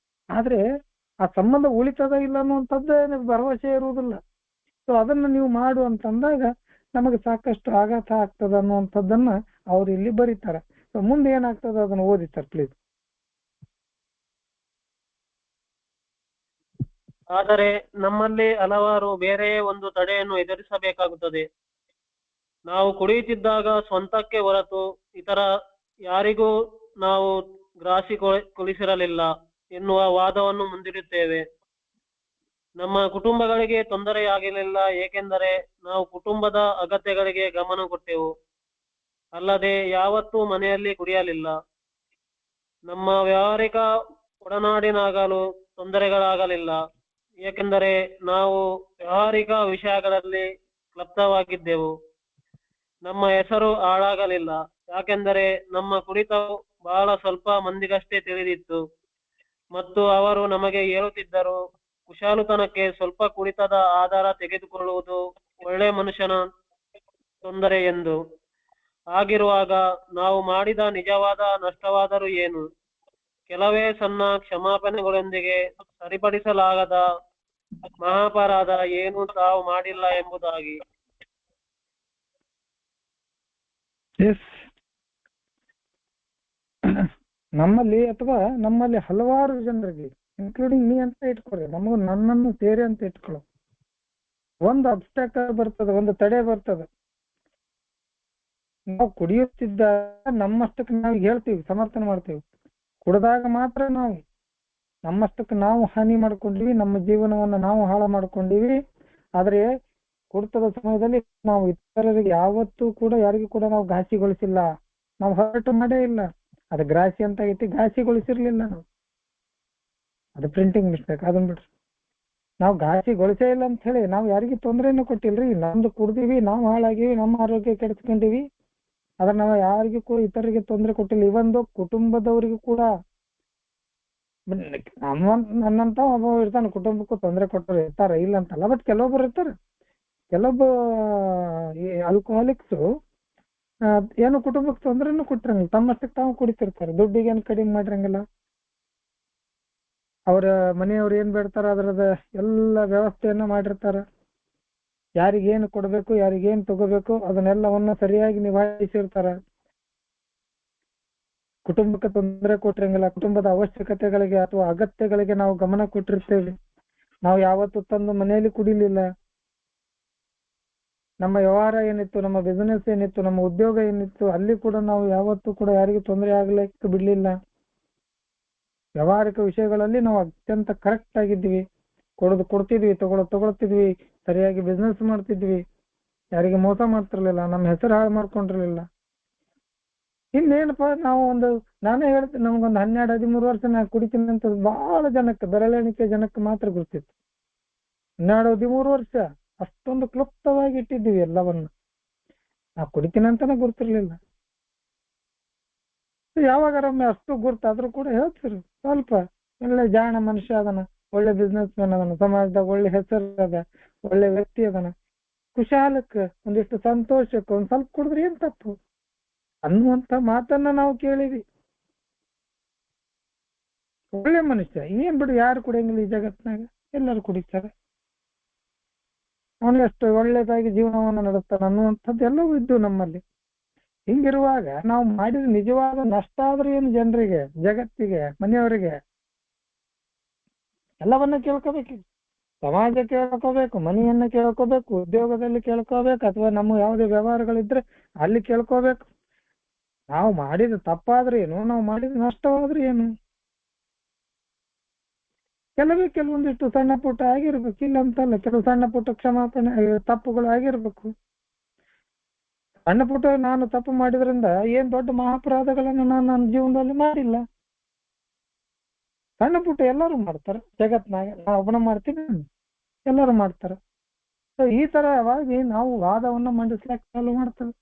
ಆದ್ರೆ ಆ ಸಂಬಂಧ ಉಳಿತದ ಇಲ್ಲ ಅನ್ನುವಂಥದ್ದೇ ಭರವಸೆ ಇರುವುದಿಲ್ಲ. ಸೊ ಅದನ್ನ ನೀವು ಮಾಡು ಅಂತಂದಾಗ ನಮಗೆ ಸಾಕಷ್ಟು ಆಘಾತ ಆಗ್ತದ ಅನ್ನುವಂಥದ್ದನ್ನ ಅವ್ರು ಇಲ್ಲಿ ಬರೀತಾರೆ. ಸೊ ಮುಂದೆ ಏನಾಗ್ತದ ಅದನ್ನ ಓದಿ ಸರ್ ಪ್ಲೀಸ್. ಆದರೆ ನಮ್ಮಲ್ಲಿ ಹಲವಾರು ಬೇರೆ ಒಂದು ತಡೆಯನ್ನು ಎದುರಿಸಬೇಕಾಗುತ್ತದೆ. ನಾವು ಕುಡಿಯುತ್ತಿದ್ದಾಗ ಸ್ವಂತಕ್ಕೆ ಹೊರತು ಇತರ ಯಾರಿಗೂ ನಾವು ಕೊಲಿಸಿರಲಿಲ್ಲ ಎನ್ನುವ ವಾದವನ್ನು ಮುಂದಿಡುತ್ತೇವೆ. ನಮ್ಮ ಕುಟುಂಬಗಳಿಗೆ ತೊಂದರೆಯಾಗಲಿಲ್ಲ, ಏಕೆಂದರೆ ನಾವು ಕುಟುಂಬದ ಅಗತ್ಯಗಳಿಗೆ ಗಮನ ಕೊಟ್ಟೆವು, ಅಲ್ಲದೆ ಯಾವತ್ತೂ ಮನೆಯಲ್ಲಿ ಕುಡಿಯಲಿಲ್ಲ. ನಮ್ಮ ವ್ಯಾವಹಾರಿಕ ಒಡನಾಡಿನಾಗಲು ತೊಂದರೆಗಳಾಗಲಿಲ್ಲ, ಏಕೆಂದರೆ ನಾವು ವ್ಯಾವಹಾರಿಕ ವಿಷಯಗಳಲ್ಲಿ ಕ್ಲಪ್ತವಾಗಿದ್ದೆವು. ನಮ್ಮ ಹೆಸರು ಹಾಳಾಗಲಿಲ್ಲ, ಯಾಕೆಂದರೆ ನಮ್ಮ ಕುಡಿತವು ಬಹಳ ಸ್ವಲ್ಪ ಮಂದಿಗಷ್ಟೇ ತಿಳಿದಿತ್ತು ಮತ್ತು ಅವರು ನಮಗೆ ಹೇಳುತ್ತಿದ್ದರು, ಕುಶಾಲುತನಕ್ಕೆ ಸ್ವಲ್ಪ ಕುಡಿತದ ಆಧಾರ ತೆಗೆದುಕೊಳ್ಳುವುದು ಒಳ್ಳೆ ಮನುಷ್ಯನ ತೊಂದರೆ ಎಂದು. ಹಾಗಿರುವಾಗ ನಾವು ಮಾಡಿದ ನಿಜವಾದ ನಷ್ಟವಾದರೂ ಏನು? ಕೆಲವೇ ಸಣ್ಣ ಕ್ಷಮಾಪಣೆಗಳೊಂದಿಗೆ ಸರಿಪಡಿಸಲಾಗದ ಮಹಾಪರಾಧ ಏನು ತಾವು ಮಾಡಿಲ್ಲ ಎಂಬುದಾಗಿ. ಎಸ್, ನಮ್ಮಲ್ಲಿ ಅಥವಾ ನಮ್ಮಲ್ಲಿ ಹಲವಾರು ಜನರಿಗೆ ಇನ್ಕ್ಲೂಡಿಂಗ್ ಮೀ ಅಂತ ಇಟ್ಕೊಳ್ಳಿ, ನಮಗೂ ನನ್ನನ್ನು ಸೇರಿ ಅಂತ ಇಟ್ಕೊಳ್ಳೋ, ಒಂದು ಅಬ್ಸ್ಟ್ಯಾಕಲ್ ಬರ್ತದೆ, ಒಂದು ತಡೆ ಬರ್ತದೆ. ನಾವು ಕುಡಿಯುತ್ತಿದ್ದ ನಮ್ಮಷ್ಟಕ್ಕೆ ನಾವು ಹೇಳ್ತೀವಿ, ಸಮರ್ಥನೆ ಮಾಡ್ತೀವಿ. ಕುಡಿದಾಗ ಮಾತ್ರ ನಾವು ನಮ್ಮಷ್ಟಕ್ಕೆ ನಾವು ಹಾನಿ ಮಾಡ್ಕೊಂಡಿವಿ, ನಮ್ಮ ಜೀವನವನ್ನು ನಾವು ಹಾಳು ಮಾಡ್ಕೊಂಡಿವಿ. ಆದ್ರೆ ಕುಡಿತದ ಸಮಯದಲ್ಲಿ ನಾವು ಇತರರಿಗೆ ಯಾವತ್ತೂ ಕೂಡ ಯಾರಿಗೂ ಕೂಡ ನಾವು ಘಾಸಿಗೊಳಿಸಿಲ್ಲ, ನಾವು ಹರ್ಟ್ ಮಾಡೇ ಇಲ್ಲ. ಅದು ಗ್ರಾಸಿ ಅಂತ ಐತಿ, ಘಾಸಿಗೊಳಿಸಿರ್ಲಿಲ್ಲ ನಾವು. ಅದು ಪ್ರಿಂಟಿಂಗ್ ಮಿಸ್ಟೇಕ್, ಅದನ್ನ ಬಿಡ್ರಿ. ನಾವು ಘಾಸಿಗೊಳಿಸೇ ಇಲ್ಲ ಅಂತ ಹೇಳಿ ನಾವು ಯಾರಿಗೂ ತೊಂದರೆನೂ ಕೊಟ್ಟಿಲ್ರಿ. ನಮ್ದು ಕುಡ್ದಿವಿ, ನಾವು ಹಾಳಾಗಿವಿ, ನಮ್ಮ ಆರೋಗ್ಯ ಕೆಡಿಸ್ಕೊಂಡಿವಿ. ಆದ್ರೆ ನಾವು ಯಾರಿಗೂ ಕೂಡ ಇತರರಿಗೆ ತೊಂದರೆ ಕೊಟ್ಟಿಲ್ಲ. ಇವೊಂದು ಕುಟುಂಬದವರಿಗೂ ಕೂಡ ನನ್ನಂತ ಒಬ್ಬ ಇರ್ತಾನೆ, ಕುಟುಂಬಕ್ಕೂ ತೊಂದರೆ ಕೊಟ್ಟರು ಇರ್ತಾರೆ, ಇಲ್ಲ ಅಂತಲ್ಲ. ಬಟ್ ಕೆಲವೊಬ್ರು ಇರ್ತಾರೆ, ಕೆಲವೊಬ್ಬ ಆಲ್ಕೋಹಾಲಿಕ್ಸ್ ಏನು ಕುಟುಂಬಕ್ಕೆ ತೊಂದರೆನೂ ಕೊಟ್ಟಿರಂಗಿಲ್ಲ, ತಮ್ಮಷ್ಟಕ್ಕೆ ತಾವು ಕುಡಿತಿರ್ತಾರೆ, ದುಡ್ಡಿಗೆ ಏನು ಕಡಿಮೆ ಮಾಡಿರಂಗಿಲ್ಲ. ಅವ್ರ ಮನೆಯವ್ರು ಏನ್ ಬೇಡ್ತಾರ ಅದರದ ಎಲ್ಲ ವ್ಯವಸ್ಥೆಯನ್ನ ಮಾಡಿರ್ತಾರ. ಯಾರಿಗೇನು ಕೊಡ್ಬೇಕು, ಯಾರಿಗೇನ್ ತಗೋಬೇಕು ಅದನ್ನೆಲ್ಲವನ್ನ ಸರಿಯಾಗಿ ನಿಭಾಯಿಸಿರ್ತಾರ. ಕುಟುಂಬಕ್ಕೆ ತೊಂದರೆ ಕೊಟ್ಟಿರಂಗಿಲ್ಲ. ಕುಟುಂಬದ ಅವಶ್ಯಕತೆಗಳಿಗೆ ಅಥವಾ ಅಗತ್ಯಗಳಿಗೆ ನಾವು ಗಮನ ಕೊಟ್ಟಿರ್ತೇವೆ. ನಾವು ಯಾವತ್ತು ತಂದು ಮನೆಯಲ್ಲಿ ಕುಡಿಲಿಲ್ಲ. ನಮ್ಮ ವ್ಯವಹಾರ ಏನಿತ್ತು, ನಮ್ಮ ಬಿಸಿನೆಸ್ ಏನಿತ್ತು, ನಮ್ಮ ಉದ್ಯೋಗ ಏನಿತ್ತು, ಅಲ್ಲಿ ಕೂಡ ನಾವು ಯಾವತ್ತೂ ಕೂಡ ಯಾರಿಗೂ ತೊಂದರೆ ಆಗ್ಲಿಕ್ಕೆ ಬಿಡ್ಲಿಲ್ಲ. ವ್ಯವಹಾರಿಕ ವಿಷಯಗಳಲ್ಲಿ ನಾವು ಅತ್ಯಂತ ಕರೆಕ್ಟ್ ಆಗಿದ್ವಿ. ಕೊಡ್ತಿದ್ವಿ, ತಗೊಳ್ತಿದ್ವಿ, ಸರಿಯಾಗಿ ಬಿಸ್ನೆಸ್ ಮಾಡ್ತಿದ್ವಿ, ಯಾರಿಗೆ ಮೋಸ ಮಾಡ್ತಿರ್ಲಿಲ್ಲ, ನಮ್ಮ ಹೆಸರು ಹಾಳು ಮಾಡ್ಕೊಂಡಿರ್ಲಿಲ್ಲ. ಇನ್ನೇನಪ್ಪ, ನಾನೇ ಹೇಳ್ತೀನಿ, ನಮ್ಗೊಂದು 12-13 ವರ್ಷ ನಾ ಕುಡಿತೀನಿ ಅಂತ ಬಹಳ ಜನಕ್ಕೆ, ಬೆರಳೆಣಿಕೆ ಜನಕ್ಕೆ ಮಾತ್ರ ಗೊತ್ತಿತ್ತು. 12-13 ವರ್ಷ ಅಷ್ಟೊಂದು ಕ್ಲುಪ್ತವಾಗಿ ಇಟ್ಟಿದ್ದೀವಿ ಎಲ್ಲವನ್ನ. ನಾ ಕುಡಿತೀನಿ ಅಂತಾನೆ ಗೊತ್ತಿರ್ಲಿಲ್ಲ. ಯಾವಾಗಾರೊಮ್ಮೆ ಅಷ್ಟು ಗುರ್ತಾದ್ರೂ ಕೂಡ ಹೇಳ್ತಿರು, ಸ್ವಲ್ಪ ಒಳ್ಳೆ ಜಾಣ ಮನುಷ್ಯ ಅದನ, ಒಳ್ಳೆ ಬಿಸ್ನೆಸ್ ಮ್ಯಾನ್ ಅದನ, ಸಮಾಜದಾಗ ಒಳ್ಳೆ ಹೆಸರು ಅದ, ಒಳ್ಳೆ ವ್ಯಕ್ತಿ ಅದನ, ಕುಶಾಲಕ್ಕೆ ಒಂದಿಷ್ಟು ಸಂತೋಷಕ್ಕೆ ಒಂದ್ ಸ್ವಲ್ಪ ಕುಡಿದ್ರೆ ಏನ್ ತಪ್ಪು ಅನ್ನುವಂತ ಮಾತನ್ನ ನಾವು ಕೇಳಿವಿ. ಒಳ್ಳೆ ಮನುಷ್ಯ ಏನ್ ಬಿಡು, ಯಾರು ಕುಡಿಯಂಗಿಲ್ಲ ಈ ಜಗತ್ನಾಗ, ಎಲ್ಲರೂ ಕುಡಿತಾರೆ, ಅವನಿಗಷ್ಟು ಒಳ್ಳೇದಾಗಿ ಜೀವನವನ್ನು ನಡೆಸ್ತಾನೆ ಅನ್ನುವಂಥದ್ದು ಎಲ್ಲವೂ ಇದ್ದು ನಮ್ಮಲ್ಲಿ. ಹಿಂಗಿರುವಾಗ ನಾವು ಮಾಡಿದ ನಿಜವಾದ ನಷ್ಟ ಆದ್ರೆ ಏನು, ಜನರಿಗೆ, ಜಗತ್ತಿಗೆ, ಮನೆಯವರಿಗೆ ಎಲ್ಲವನ್ನ ಕೇಳ್ಕೋಬೇಕು. ಸಮಾಜ ಕೇಳ್ಕೋಬೇಕು, ಮನೆಯನ್ನ ಕೇಳ್ಕೋಬೇಕು, ಉದ್ಯೋಗದಲ್ಲಿ ಕೇಳ್ಕೋಬೇಕು, ಅಥವಾ ನಮ್ಮ ಯಾವುದೇ ವ್ಯವಹಾರಗಳಿದ್ರೆ ಅಲ್ಲಿ ಕೇಳ್ಕೋಬೇಕು. ನಾವು ಮಾಡಿದ ತಪ್ಪಾದ್ರೆ ಏನು, ನಾವು ಮಾಡಿದ ನಷ್ಟವಾದ್ರೆ ಏನು. ಕೆಲವೊಂದಿಷ್ಟು ಸಣ್ಣ ಪುಟ್ಟ ಆಗಿರ್ಬೇಕು, ಇಲ್ಲ ಅಂತಲ್ಲ, ಕೆಲವು ಸಣ್ಣ ಪುಟ್ಟ ಕ್ಷಮಾಪಣೆ ತಪ್ಪುಗಳು ಆಗಿರ್ಬೇಕು. ಸಣ್ಣ ಪುಟ್ಟ ನಾನು ತಪ್ಪು ಮಾಡಿದ್ರಿಂದ ಏನ್ ದೊಡ್ಡ ಮಹಾಪರಾಧಗಳನ್ನು ನಾನು ನನ್ನ ಜೀವನದಲ್ಲಿ ಮಾಡಿಲ್ಲ. ಸಣ್ಣ ಪುಟ್ಟ ಎಲ್ಲರೂ ಮಾಡ್ತಾರ ಜಗತ್ನಾಗ, ನಾ ಒಬ್ಬನ ಮಾಡ್ತೀನಿ, ಎಲ್ಲರೂ ಮಾಡ್ತಾರ. ಸೊ ಈ ತರವಾಗಿ ನಾವು ವಾದವನ್ನ ಮಂಡಿಸ್ಲಿಕ್ಕೆ ಚಾಲು ಮಾಡ್ತೇವೆ.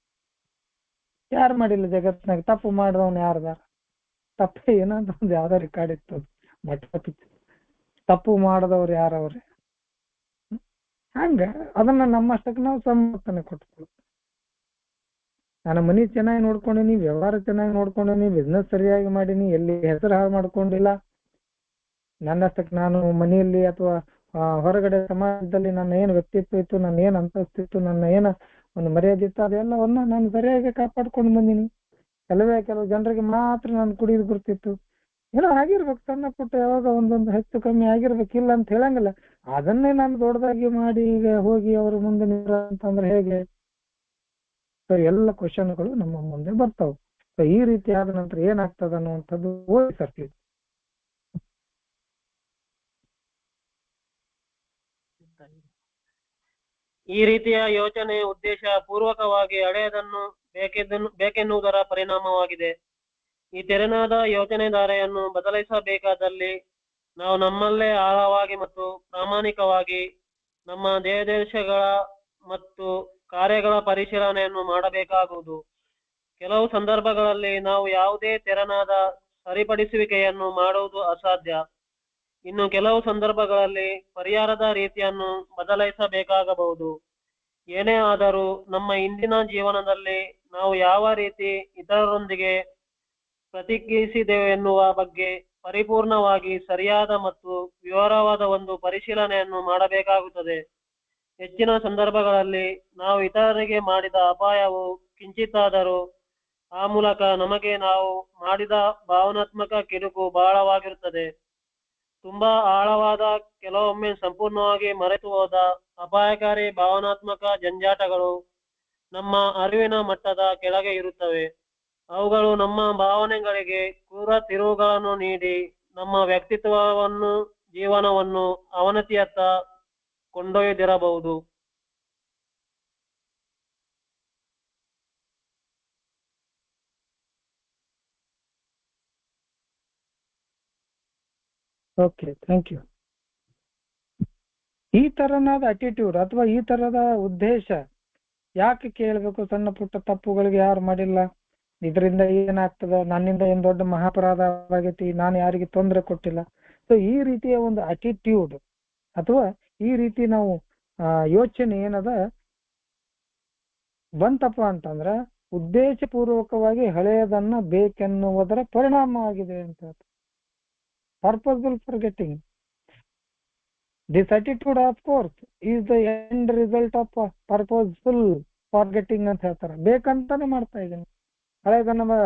ಯಾರು ಮಾಡಿಲ್ಲ ಜಗತ್ನಾಗ, ತಪ್ಪು ಮಾಡಿದವನು ಯಾರ್ದಾರ? ತಪ್ಪು ಏನಂತ ಒಂದು ಯಾವ್ದೋ ರೆಕಾರ್ಡ್ ಇತ್ತು, ಮಟ್ಟ ತಪ್ಪು ಮಾಡದವ್ರು ಯಾರವ್ರೆ? ಹಂಗ ಅದನ್ನ ನಮ್ಮಷ್ಟಕ್ಕೆ ನಾವು ಸಮರ್ಥನೆ ಕೊಟ್ಕೊಳ್ಳು. ನಾನು ಮನಿ ಚೆನ್ನಾಗಿ ನೋಡ್ಕೊಂಡಿನಿ, ವ್ಯವಹಾರ ಚೆನ್ನಾಗಿ ನೋಡ್ಕೊಂಡಿನಿ, ಬಿಸ್ನೆಸ್ ಸರಿಯಾಗಿ ಮಾಡೀನಿ, ಎಲ್ಲಿ ಹೆಸರು ಹಾಳು ಮಾಡ್ಕೊಂಡಿಲ್ಲ. ನನ್ನಷ್ಟಕ್ಕೆ ನಾನು ಮನೆಯಲ್ಲಿ ಅಥವಾ ಹೊರಗಡೆ ಸಮಾಜದಲ್ಲಿ ನನ್ನ ಏನು ವ್ಯಕ್ತಿತ್ವ ಇತ್ತು, ನನ್ನ ಏನು ಅಂತಸ್ತಿತ್ತು, ನನ್ನ ಏನು ಒಂದು ಮರ್ಯಾದೆ ಇತ್ತು, ಅದೆಲ್ಲವನ್ನ ನಾನು ಸರಿಯಾಗಿ ಕಾಪಾಡ್ಕೊಂಡು ಬಂದೀನಿ. ಕೆಲವು ಜನರಿಗೆ ಮಾತ್ರ ನಾನು ಕುಡಿದು ಗುರ್ತಿತ್ತು. ಏನೋ ಆಗಿರ್ಬೇಕು, ಸಣ್ಣ ಪುಟ್ಟ ಯಾವಾಗ ಒಂದೊಂದು ಹೆಚ್ಚು ಕಮ್ಮಿ ಆಗಿರ್ಬೇಕಿಲ್ಲ ಅಂತ ಹೇಳಂಗಿಲ್ಲ. ಅದನ್ನೇ ನಾನು ದೊಡ್ಡದಾಗಿ ಮಾಡಿ ಈಗ ಹೋಗಿ ಅವ್ರ ಮುಂದೆ ನಿಂದ್ರ ಅಂತಂದ್ರೆ ಹೇಗೆ? ಸೊ ಎಲ್ಲ ಕ್ವಶನ್ಗಳು ನಮ್ಮ ಮುಂದೆ ಬರ್ತಾವ. ಸೊ ಈ ರೀತಿ ಆದ ನಂತರ ಏನಾಗ್ತದ ಅನ್ನುವಂಥದ್ದು ಓದಿ ಸರ್ ಪ್ಲೀಸ್. ಈ ರೀತಿಯ ಯೋಚನೆ ಉದ್ದೇಶ ಪೂರ್ವಕವಾಗಿ ಹಳೆಯದನ್ನು ಬೇಕೆನ್ನುವುದರ ಪರಿಣಾಮವಾಗಿದೆ. ಈ ತೆರನಾದ ಯೋಚನೆಧಾರೆಯನ್ನು ಬದಲಿಸಬೇಕಾದಲ್ಲಿ ನಾವು ನಮ್ಮಲ್ಲೇ ಆಳವಾಗಿ ಮತ್ತು ಪ್ರಾಮಾಣಿಕವಾಗಿ ನಮ್ಮ ದೇಶಗಳ ಮತ್ತು ಕಾರ್ಯಗಳ ಪರಿಶೀಲನೆಯನ್ನು ಮಾಡಬೇಕಾಗುವುದು. ಕೆಲವು ಸಂದರ್ಭಗಳಲ್ಲಿ ನಾವು ಯಾವುದೇ ತೆರನಾದ ಸರಿಪಡಿಸುವಿಕೆಯನ್ನು ಮಾಡುವುದು ಅಸಾಧ್ಯ. ಇನ್ನು ಕೆಲವು ಸಂದರ್ಭಗಳಲ್ಲಿ ಪರಿಹಾರದ ರೀತಿಯನ್ನು ಬದಲಾಯಿಸಬೇಕಾಗಬಹುದು. ಏನೇ ಆದರೂ ನಮ್ಮ ಇಂದಿನ ಜೀವನದಲ್ಲಿ ನಾವು ಯಾವ ರೀತಿ ಇತರರೊಂದಿಗೆ ಪ್ರತಿಕ್ರಿಯಿಸಿದೆವು ಎನ್ನುವ ಬಗ್ಗೆ ಪರಿಪೂರ್ಣವಾಗಿ ಸರಿಯಾದ ಮತ್ತು ವಿವರವಾದ ಒಂದು ಪರಿಶೀಲನೆಯನ್ನು ಮಾಡಬೇಕಾಗುತ್ತದೆ. ಹೆಚ್ಚಿನ ಸಂದರ್ಭಗಳಲ್ಲಿ ನಾವು ಇತರರಿಗೆ ಮಾಡಿದ ಅಪಾಯವು ಕಿಂಚಿತ್ತಾದರೂ ಆ ಮೂಲಕ ನಮಗೆ ನಾವು ಮಾಡಿದ ಭಾವನಾತ್ಮಕ ಕಿರುಕು ಬಹಳವಾಗಿರುತ್ತದೆ. ತುಂಬಾ ಆಳವಾದ, ಕೆಲವೊಮ್ಮೆ ಸಂಪೂರ್ಣವಾಗಿ ಮರೆತು ಹೋದ ಅಪಾಯಕಾರಿ ಭಾವನಾತ್ಮಕ ಜಂಜಾಟಗಳು ನಮ್ಮ ಅರಿವಿನ ಮಟ್ಟದ ಕೆಳಗೆ ಇರುತ್ತವೆ. ಅವುಗಳು ನಮ್ಮ ಭಾವನೆಗಳಿಗೆ ಕ್ರೂರ ತಿರುವುಗಳನ್ನು ನೀಡಿ ನಮ್ಮ ವ್ಯಕ್ತಿತ್ವವನ್ನು, ಜೀವನವನ್ನು ಅವನತಿಯತ್ತ ಕೊಂಡೊಯ್ದಿರಬಹುದು. Okay, thank you. ಈ ತರನಾದ ಅಟಿಟ್ಯೂಡ್ ಅಥವಾ ಈ ತರದ ಉದ್ದೇಶ ಯಾಕೆ ಕೇಳಬೇಕು? ಸಣ್ಣ ಪುಟ್ಟ ತಪ್ಪುಗಳಿಗೆ ಯಾರು ಮಾಡಿಲ್ಲ, ಇದರಿಂದ ಏನಾಗ್ತದ, ನನ್ನಿಂದ ಏನ್ ದೊಡ್ಡ ಮಹಾಪರಾಧ ಆಗೈತಿ, ನಾನು ಯಾರಿಗೆ ತೊಂದರೆ ಕೊಟ್ಟಿಲ್ಲ. ಸೊ ಈ ರೀತಿಯ ಒಂದು ಅಟಿಟ್ಯೂಡ್ ಅಥವಾ ಈ ರೀತಿ ನಾವು ಯೋಚನೆ ಏನದ ಬಂತಪ್ಪ ಅಂತಂದ್ರ ಉದ್ದೇಶಪೂರ್ವಕವಾಗಿ ಹಳೆಯದನ್ನ ಬೇಕೆನ್ನುವುದರ ಪರಿಣಾಮವಾಗಿದೆ ಅಂತ. Purposeful forgetting. This attitude, of course, is the end result of purposeful forgetting ಅಂತ ಹೇಳ್ತಾರೆ. ಬೇಕಂತಾನೆ ಮಾಡ್ತಾ ಇದ್ದೀನಿ,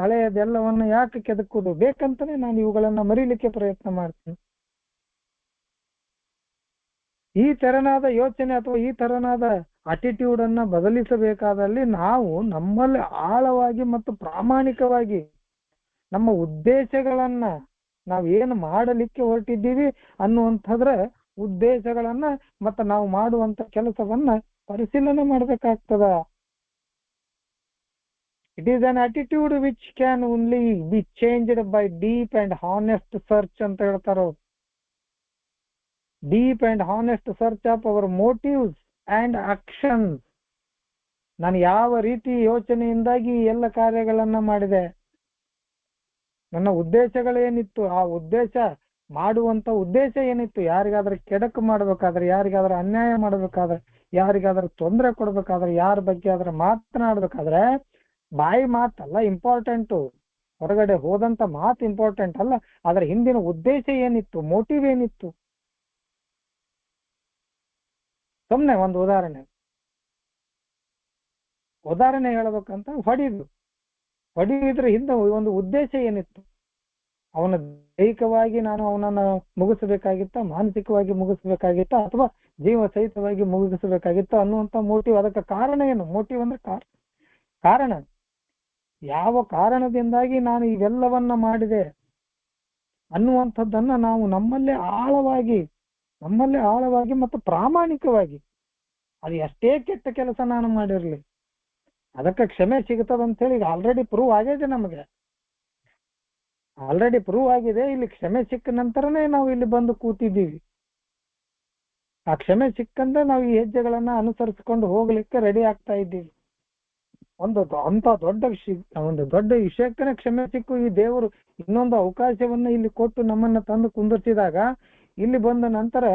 ಹಳೆಯದೆಲ್ಲವನ್ನ ಯಾಕೆ ಕೆದಕುದು, ಬೇಕಂತಾನೆ ನಾನು ಇವುಗಳನ್ನ ಮರೀಲಿಕ್ಕೆ ಪ್ರಯತ್ನ ಮಾಡ್ತೀನಿ. ಈ ತೆರನಾದ ಯೋಚನೆ ಅಥವಾ ಈ ತೆರನಾದ ಅಟಿಟ್ಯೂಡ್ ಅನ್ನ ಬದಲಿಸಬೇಕಾದಲ್ಲಿ ನಾವು ನಮ್ಮಲ್ಲಿ ಆಳವಾಗಿ ಮತ್ತು ಪ್ರಾಮಾಣಿಕವಾಗಿ ನಮ್ಮ ಉದ್ದೇಶಗಳನ್ನ ನಾವು ಏನು ಮಾಡಲಿಕ್ಕೆ ಹೊರಟಿದ್ದೀವಿ ಅನ್ನುವಂಥದ್ರ ಉದ್ದೇಶಗಳನ್ನ ಮತ್ತೆ ನಾವು ಮಾಡುವಂತ ಕೆಲಸವನ್ನ ಪರಿಶೀಲನೆ ಮಾಡ್ಬೇಕಾಗ್ತದ. It is an attitude which can only be changed by deep and honest search ಅಂತ ಹೇಳ್ತಾರ. Deep and honest search of our motives and actions. ನಾನು ಯಾವ ರೀತಿ ಯೋಚನೆಯಿಂದಾಗಿ ಎಲ್ಲ ಕಾರ್ಯಗಳನ್ನ ಮಾಡಿದೆ, ನನ್ನ ಉದ್ದೇಶಗಳೇನಿತ್ತು, ಆ ಉದ್ದೇಶ ಮಾಡುವಂತ ಉದ್ದೇಶ ಏನಿತ್ತು, ಯಾರಿಗಾದ್ರೂ ಕೆಡಕು ಮಾಡ್ಬೇಕಾದ್ರೆ, ಯಾರಿಗಾದ್ರೂ ಅನ್ಯಾಯ ಮಾಡ್ಬೇಕಾದ್ರೆ, ಯಾರಿಗಾದ್ರೂ ತೊಂದರೆ ಕೊಡ್ಬೇಕಾದ್ರೆ, ಯಾರ ಬಗ್ಗೆ ಆದ್ರೆ ಮಾತನಾಡ್ಬೇಕಾದ್ರೆ ಬಾಯಿ ಮಾತಲ್ಲ ಇಂಪಾರ್ಟೆಂಟು, ಹೊರಗಡೆ ಹೋದಂತ ಮಾತು ಇಂಪಾರ್ಟೆಂಟ್ ಅಲ್ಲ, ಅದರ ಹಿಂದಿನ ಉದ್ದೇಶ ಏನಿತ್ತು, ಮೋಟಿವ್ ಏನಿತ್ತು. ಸುಮ್ನೆ ಒಂದು ಉದಾಹರಣೆ ಹೇಳ್ಬೇಕಂತ ಹೊಡಿದ್ರ ಹಿಂದೆ ಒಂದು ಉದ್ದೇಶ ಏನಿತ್ತು, ಅವನ ದೈಹಿಕವಾಗಿ ನಾನು ಅವನನ್ನ ಮುಗಿಸಬೇಕಾಗಿತ್ತ, ಮಾನಸಿಕವಾಗಿ ಮುಗಿಸ್ಬೇಕಾಗಿತ್ತ, ಅಥವಾ ಜೀವ ಸಹಿತವಾಗಿ ಮುಗಿಸಬೇಕಾಗಿತ್ತ ಅನ್ನುವಂತ ಮೋಟಿವ್. ಅದಕ್ಕೆ ಕಾರಣ ಏನು? ಮೋಟಿವ್ ಅಂದ್ರೆ ಕಾರಣ. ಯಾವ ಕಾರಣದಿಂದಾಗಿ ನಾನು ಇವೆಲ್ಲವನ್ನ ಮಾಡಿದೆ ಅನ್ನುವಂಥದ್ದನ್ನ ನಾವು ನಮ್ಮಲ್ಲೇ ಆಳವಾಗಿ ಮತ್ತು ಪ್ರಾಮಾಣಿಕವಾಗಿ, ಅದು ಎಷ್ಟೇ ಕೆಟ್ಟ ಕೆಲಸ ನಾನು ಮಾಡಿರ್ಲಿ ಅದಕ್ಕೆ ಕ್ಷಮೆ ಸಿಗ್ತದಂತ ಹೇಳಿ ಆಲ್ರೆಡಿ ಪ್ರೂವ್ ಆಗಿದೆ. ನಮಗೆ ಆಲ್ರೆಡಿ ಪ್ರೂವ್ ಆಗಿದೆ. ಇಲ್ಲಿ ಕ್ಷಮೆ ಸಿಕ್ಕ ನಂತರನೇ ನಾವು ಇಲ್ಲಿ ಬಂದು ಕೂತಿದ್ದೀವಿ. ಆ ಕ್ಷಮೆ ಸಿಕ್ಕಂದ್ರೆ ನಾವು ಈ ಹೆಜ್ಜೆಗಳನ್ನ ಅನುಸರಿಸಿಕೊಂಡು ಹೋಗ್ಲಿಕ್ಕೆ ರೆಡಿ ಆಗ್ತಾ ಇದ್ದೀವಿ. ಒಂದು ದೊಡ್ಡ ವಿಷಯಕ್ಕನೇ ಕ್ಷಮೆ ಸಿಕ್ಕು ಈ ದೇವರು ಇನ್ನೊಂದು ಅವಕಾಶವನ್ನ ಇಲ್ಲಿ ಕೊಟ್ಟು ನಮ್ಮನ್ನ ತಂದು ಕುಂದಿರ್ಸಿದಾಗ, ಇಲ್ಲಿ ಬಂದ ನಂತರ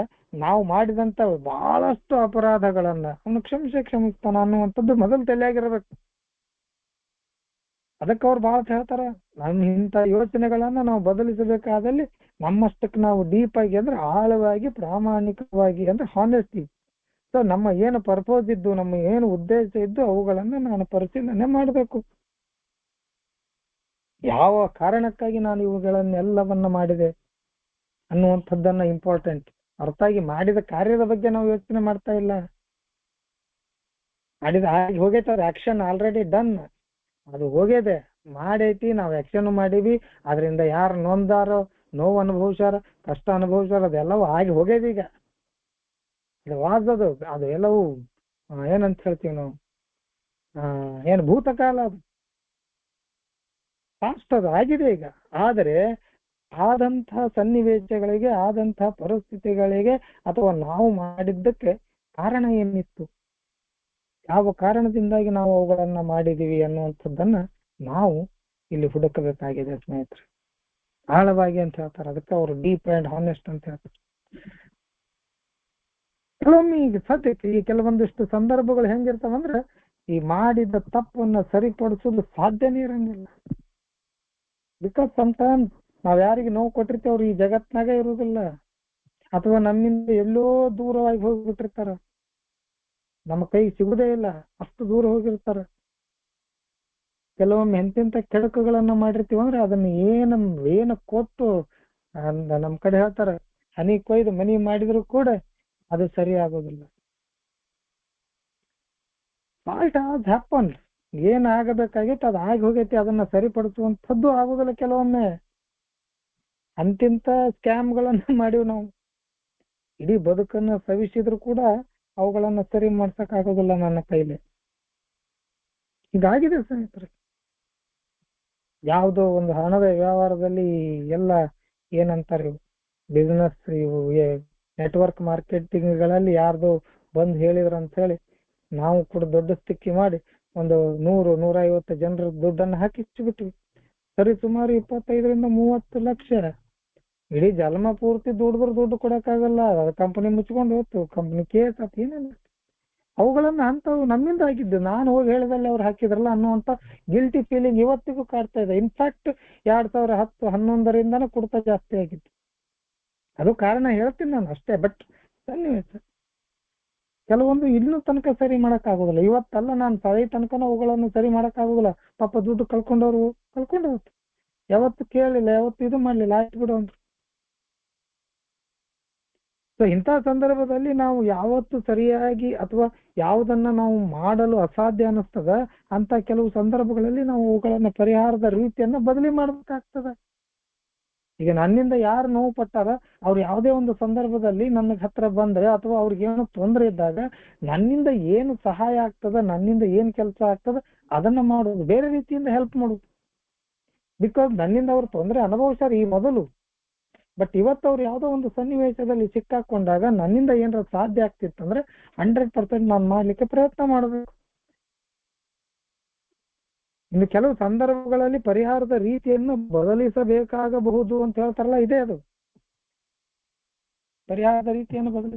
ನಾವು ಮಾಡಿದಂತ ಬಹಳಷ್ಟು ಅಪರಾಧಗಳನ್ನ ಅವನು ಕ್ಷಮಿಸ್ತಾನ ಅನ್ನುವಂಥದ್ದು ಮೊದಲು ತಲೆಯಾಗಿರ್ಬೇಕು. ಅದಕ್ಕೆ ಅವ್ರು ಬಹಳ ಹೇಳ್ತಾರ, ನಮ್ಮ ಇಂಥ ಯೋಚನೆಗಳನ್ನ ನಾವು ಬದಲಿಸಬೇಕಾದಲ್ಲಿ ನಮ್ಮಷ್ಟಕ್ಕೆ ನಾವು ಡೀಪ್ ಆಗಿ ಅಂದ್ರೆ ಆಳವಾಗಿ, ಪ್ರಾಮಾಣಿಕವಾಗಿ ಅಂದ್ರೆ ಹಾನೆಸ್ಟಿ. ಸೊ ನಮ್ಮ ಏನು ಪರ್ಪೋಸ್ ಇದ್ದು, ನಮ್ಮ ಏನು ಉದ್ದೇಶ ಇದ್ದು ಅವುಗಳನ್ನ ನಾನು ಪರಿಶೀಲನೆ ಮಾಡಬೇಕು. ಯಾವ ಕಾರಣಕ್ಕಾಗಿ ನಾನು ಇವುಗಳನ್ನೆಲ್ಲವನ್ನ ಮಾಡಿದೆ ಅನ್ನುವಂಥದ್ದನ್ನ ಇಂಪಾರ್ಟೆಂಟ್. ಹೊರತಾಗಿ ಮಾಡಿದ ಕಾರ್ಯದ ಬಗ್ಗೆ ನಾವು ಯೋಚನೆ ಮಾಡ್ತಾ ಇಲ್ಲ. ಆಗಿ ಹೋಗೈತೆ, ಅದು ಆಕ್ಷನ್ ಆಲ್ರೆಡಿ ಡನ್, ಅದು ಹೋಗಿದೆ, ಮಾಡೈತಿ, ನಾವು ಆಕ್ಷನ್ ಮಾಡೀವಿ. ಅದರಿಂದ ಯಾರು ನೊಂದಾರೋ, ನೋವು ಅನುಭವಿಸ್ಯಾರ, ಕಷ್ಟ ಅನುಭವಿಸ್ಯಾರ, ಅದೆಲ್ಲವೂ ಆಗಿ ಹೋಗ್ಯದ. ಈಗ ಅದು ಎಲ್ಲವೂ ಏನಂತ ಹೇಳ್ತೀವಿ ನಾವು, ಏನು ಭೂತಕಾಲ, ಅದು ಫಾಸ್ಟ್, ಅದು ಆಗಿದೆ ಈಗ. ಆದರೆ ಆದಂತಹ ಸನ್ನಿವೇಶಗಳಿಗೆ, ಆದಂತಹ ಪರಿಸ್ಥಿತಿಗಳಿಗೆ ಅಥವಾ ನಾವು ಮಾಡಿದ್ದಕ್ಕೆ ಕಾರಣ ಏನಿತ್ತು, ಯಾವ ಕಾರಣದಿಂದಾಗಿ ನಾವು ಅವುಗಳನ್ನ ಮಾಡಿದೀವಿ ಅನ್ನುವಂಥದ್ದನ್ನ ನಾವು ಇಲ್ಲಿ ಹುಡುಕಬೇಕಾಗಿದೆ ಸ್ನೇಹಿತರೆ. ಆಳವಾಗಿ ಅಂತ ಹೇಳ್ತಾರೆ. ಅದಕ್ಕೆ ಅವರು ಡೀಪ್ ಅಂಡ್ ಹಾನೆಸ್ಟ್ ಅಂತ ಹೇಳ್ತಾರೆ. ಕೆಲವೊಮ್ಮೆ ಈಗ ಸದ್ಯಕ್ಕೆ ಈ ಕೆಲವೊಂದಿಷ್ಟು ಸಂದರ್ಭಗಳು ಹೆಂಗಿರ್ತಾವಂದ್ರೆ ಈ ಮಾಡಿದ ತಪ್ಪನ್ನ ಸರಿಪಡಿಸೋದು ಸಾಧ್ಯನೇ ಇರಂಗಿಲ್ಲ. ಬಿಕಾಸ್ ಸಮಟೈಮ್ಸ್ ನಾವ್ ಯಾರಿಗೆ ನೋವು ಕೊಟ್ಟಿರ್ತೇವೆ ಅವ್ರು ಈ ಜಗತ್ನಾಗ ಇರುವುದಿಲ್ಲ, ಅಥವಾ ನಮ್ಮಿಂದ ಎಲ್ಲೋ ದೂರವಾಗಿ ಹೋಗ್ಬಿಟ್ಟಿರ್ತಾರ, ನಮ್ಮ ಕೈ ಸಿಗುದೇ ಇಲ್ಲ, ಅಷ್ಟು ದೂರ ಹೋಗಿರ್ತಾರ. ಕೆಲವೊಮ್ಮೆ ಎಂತೆಂತ ಕೆಡಕುಗಳನ್ನ ಮಾಡಿರ್ತೀವಿ ಅಂದ್ರೆ ಅದನ್ನ ಏನ ಕೊಟ್ಟು ನಮ್ ಕಡೆ ಹೇಳ್ತಾರ ಹನಿ ಕೊಯ್ದು ಮನಿ ಮಾಡಿದ್ರು ಕೂಡ ಅದು ಸರಿ ಆಗೋದಿಲ್ಲ. ಫಾಲ್ಟ್ ಆಸ್ ಹ್ಯಾಪನ್, ಏನ್ ಆಗಬೇಕಾಗಿತ್ತು ಅದು ಆಗಿ ಹೋಗೈತಿ, ಅದನ್ನ ಸರಿಪಡಿಸುವಂಥದ್ದು ಆಗೋದಿಲ್ಲ. ಕೆಲವೊಮ್ಮೆ ಅಂತಿಂತ ಸ್ಕ್ಯಾಮ್ಗಳನ್ನ ಮಾಡಿವ್ ನಾವು, ಇಡೀ ಬದುಕನ್ನ ಸವಿಸಿದ್ರು ಕೂಡ ಅವುಗಳನ್ನ ಸರಿ ಮಾಡ್ಸಕ್ ಆಗೋದಿಲ್ಲ ನನ್ನ ಕೈಲಿ. ಹೀಗಾಗಿದೆ ಸ್ನೇಹಿತರೆ. ಯಾವುದೋ ಒಂದು ಹಣದ ವ್ಯವಹಾರದಲ್ಲಿ ಎಲ್ಲ ಏನಂತಾರೆ ಬಿಸ್ನೆಸ್ ಇವು ನೆಟ್ವರ್ಕ್ ಮಾರ್ಕೆಟಿಂಗ್ಗಳಲ್ಲಿ ಯಾರ್ದು ಬಂದು ಹೇಳಿದ್ರು ಅಂತ ಹೇಳಿ ನಾವು ಕೂಡ ದೊಡ್ಡ ಸ್ಥಿಕ್ಕಿ ಮಾಡಿ ಒಂದು 100-150 ಜನರ ದುಡ್ಡನ್ನು ಹಾಕಿಸ್ಬಿಟ್ವಿ. ಸರಿ ಸುಮಾರು 25-30 ಲಕ್ಷ. ಇಡೀ ಜನ್ಮ ಪೂರ್ತಿ ದುಡ್ಡು ಕೊಡಕ್ಕಾಗಲ್ಲ, ಕಂಪನಿ ಮುಚ್ಕೊಂಡು ಹೋಯ್ತು, ಕಂಪನಿ ಕೇಸ್ ಆತ, ಏನೇನು ಅವುಗಳನ್ನ ಅಂತವು ನಮ್ಮಿಂದ ಆಗಿದ್ದು. ನಾನು ಹೋಗಿ ಹೇಳಿದಲ್ಲಿ ಅವ್ರು ಹಾಕಿದ್ರಲ್ಲ ಅನ್ನುವಂತ ಗಿಲ್ಟಿ ಫೀಲಿಂಗ್ ಇವತ್ತಿಗೂ ಕಾಡ್ತಾ ಇದೆ. ಇನ್ಫ್ಯಾಕ್ಟ್ 2010-11 ಕುಡ್ತಾ ಜಾಸ್ತಿ ಆಗಿತ್ತು. ಅದು ಕಾರಣ ಹೇಳ್ತೀನಿ ನಾನು ಅಷ್ಟೇ. ಬಟ್ ಸನ್ನಿವೇಶ ಕೆಲವೊಂದು ಇನ್ನೂ ತನಕ ಸರಿ ಮಾಡಕ್ ಆಗೋದಿಲ್ಲ. ಇವತ್ತಲ್ಲ, ನಾನು ಸಾಯಿ ತನಕನೂ ಅವುಗಳನ್ನು ಸರಿ ಮಾಡಕ್ ಆಗೋದಿಲ್ಲ. ಪಾಪ ದುಡ್ಡು ಕಳ್ಕೊಂಡು ಹೋಗ್ತು. ಯಾವತ್ತು ಕೇಳಿಲ್ಲ, ಯಾವತ್ತು ಇದು ಮಾಡ್ಲಿಲ್ಲ, ಆಯ್ತು ಬಿಡು ಅಂದ್ರು. ಸೊ ಇಂಥ ಸಂದರ್ಭದಲ್ಲಿ ನಾವು ಯಾವತ್ತು ಸರಿಯಾಗಿ ಅಥವಾ ಯಾವುದನ್ನ ನಾವು ಮಾಡಲು ಅಸಾಧ್ಯ ಅನ್ನಿಸ್ತದ ಅಂತ ಕೆಲವು ಸಂದರ್ಭಗಳಲ್ಲಿ ನಾವು ಅವುಗಳನ್ನ ಪರಿಹಾರದ ರೀತಿಯನ್ನ ಬದಲಿ ಮಾಡ್ಬೇಕಾಗ್ತದ. ಈಗ ನನ್ನಿಂದ ಯಾರು ನೋವು ಪಟ್ಟಾರ ಅವ್ರು ಯಾವುದೇ ಒಂದು ಸಂದರ್ಭದಲ್ಲಿ ನನ್ನ ಹತ್ರ ಬಂದ್ರೆ ಅಥವಾ ಅವ್ರಿಗೆ ಏನೋ ತೊಂದರೆ ಇದ್ದಾಗ ನನ್ನಿಂದ ಏನು ಸಹಾಯ ಆಗ್ತದ, ನನ್ನಿಂದ ಏನ್ ಕೆಲಸ ಆಗ್ತದ ಅದನ್ನ ಮಾಡೋದು, ಬೇರೆ ರೀತಿಯಿಂದ ಹೆಲ್ಪ್ ಮಾಡೋದು. ಬಿಕಾಸ್ ನನ್ನಿಂದ ಅವ್ರು ತೊಂದರೆ ಅನುಭವಿಸ್ಯಾರ ಈ ಮೊದಲು. ಬಟ್ ಇವತ್ತು ಅವ್ರು ಯಾವುದೋ ಒಂದು ಸನ್ನಿವೇಶದಲ್ಲಿ ಸಿಕ್ಕಾಕೊಂಡಾಗ ನನ್ನಿಂದ ಏನಾರ ಸಾಧ್ಯ ಆಗ್ತಿತ್ತಂದ್ರೆ 100% ನಾನು ಮಾಡ್ಲಿಕ್ಕೆ ಪ್ರಯತ್ನ ಮಾಡಬೇಕು. ಇನ್ನು ಕೆಲವು ಸಂದರ್ಭಗಳಲ್ಲಿ ಪರಿಹಾರದ ರೀತಿಯನ್ನು ಬದಲಿಸಬೇಕಾಗಬಹುದು ಅಂತ ಹೇಳ್ತಾರಲ್ಲ, ಇದೇ ಅದು ಪರಿಹಾರದ ರೀತಿಯನ್ನು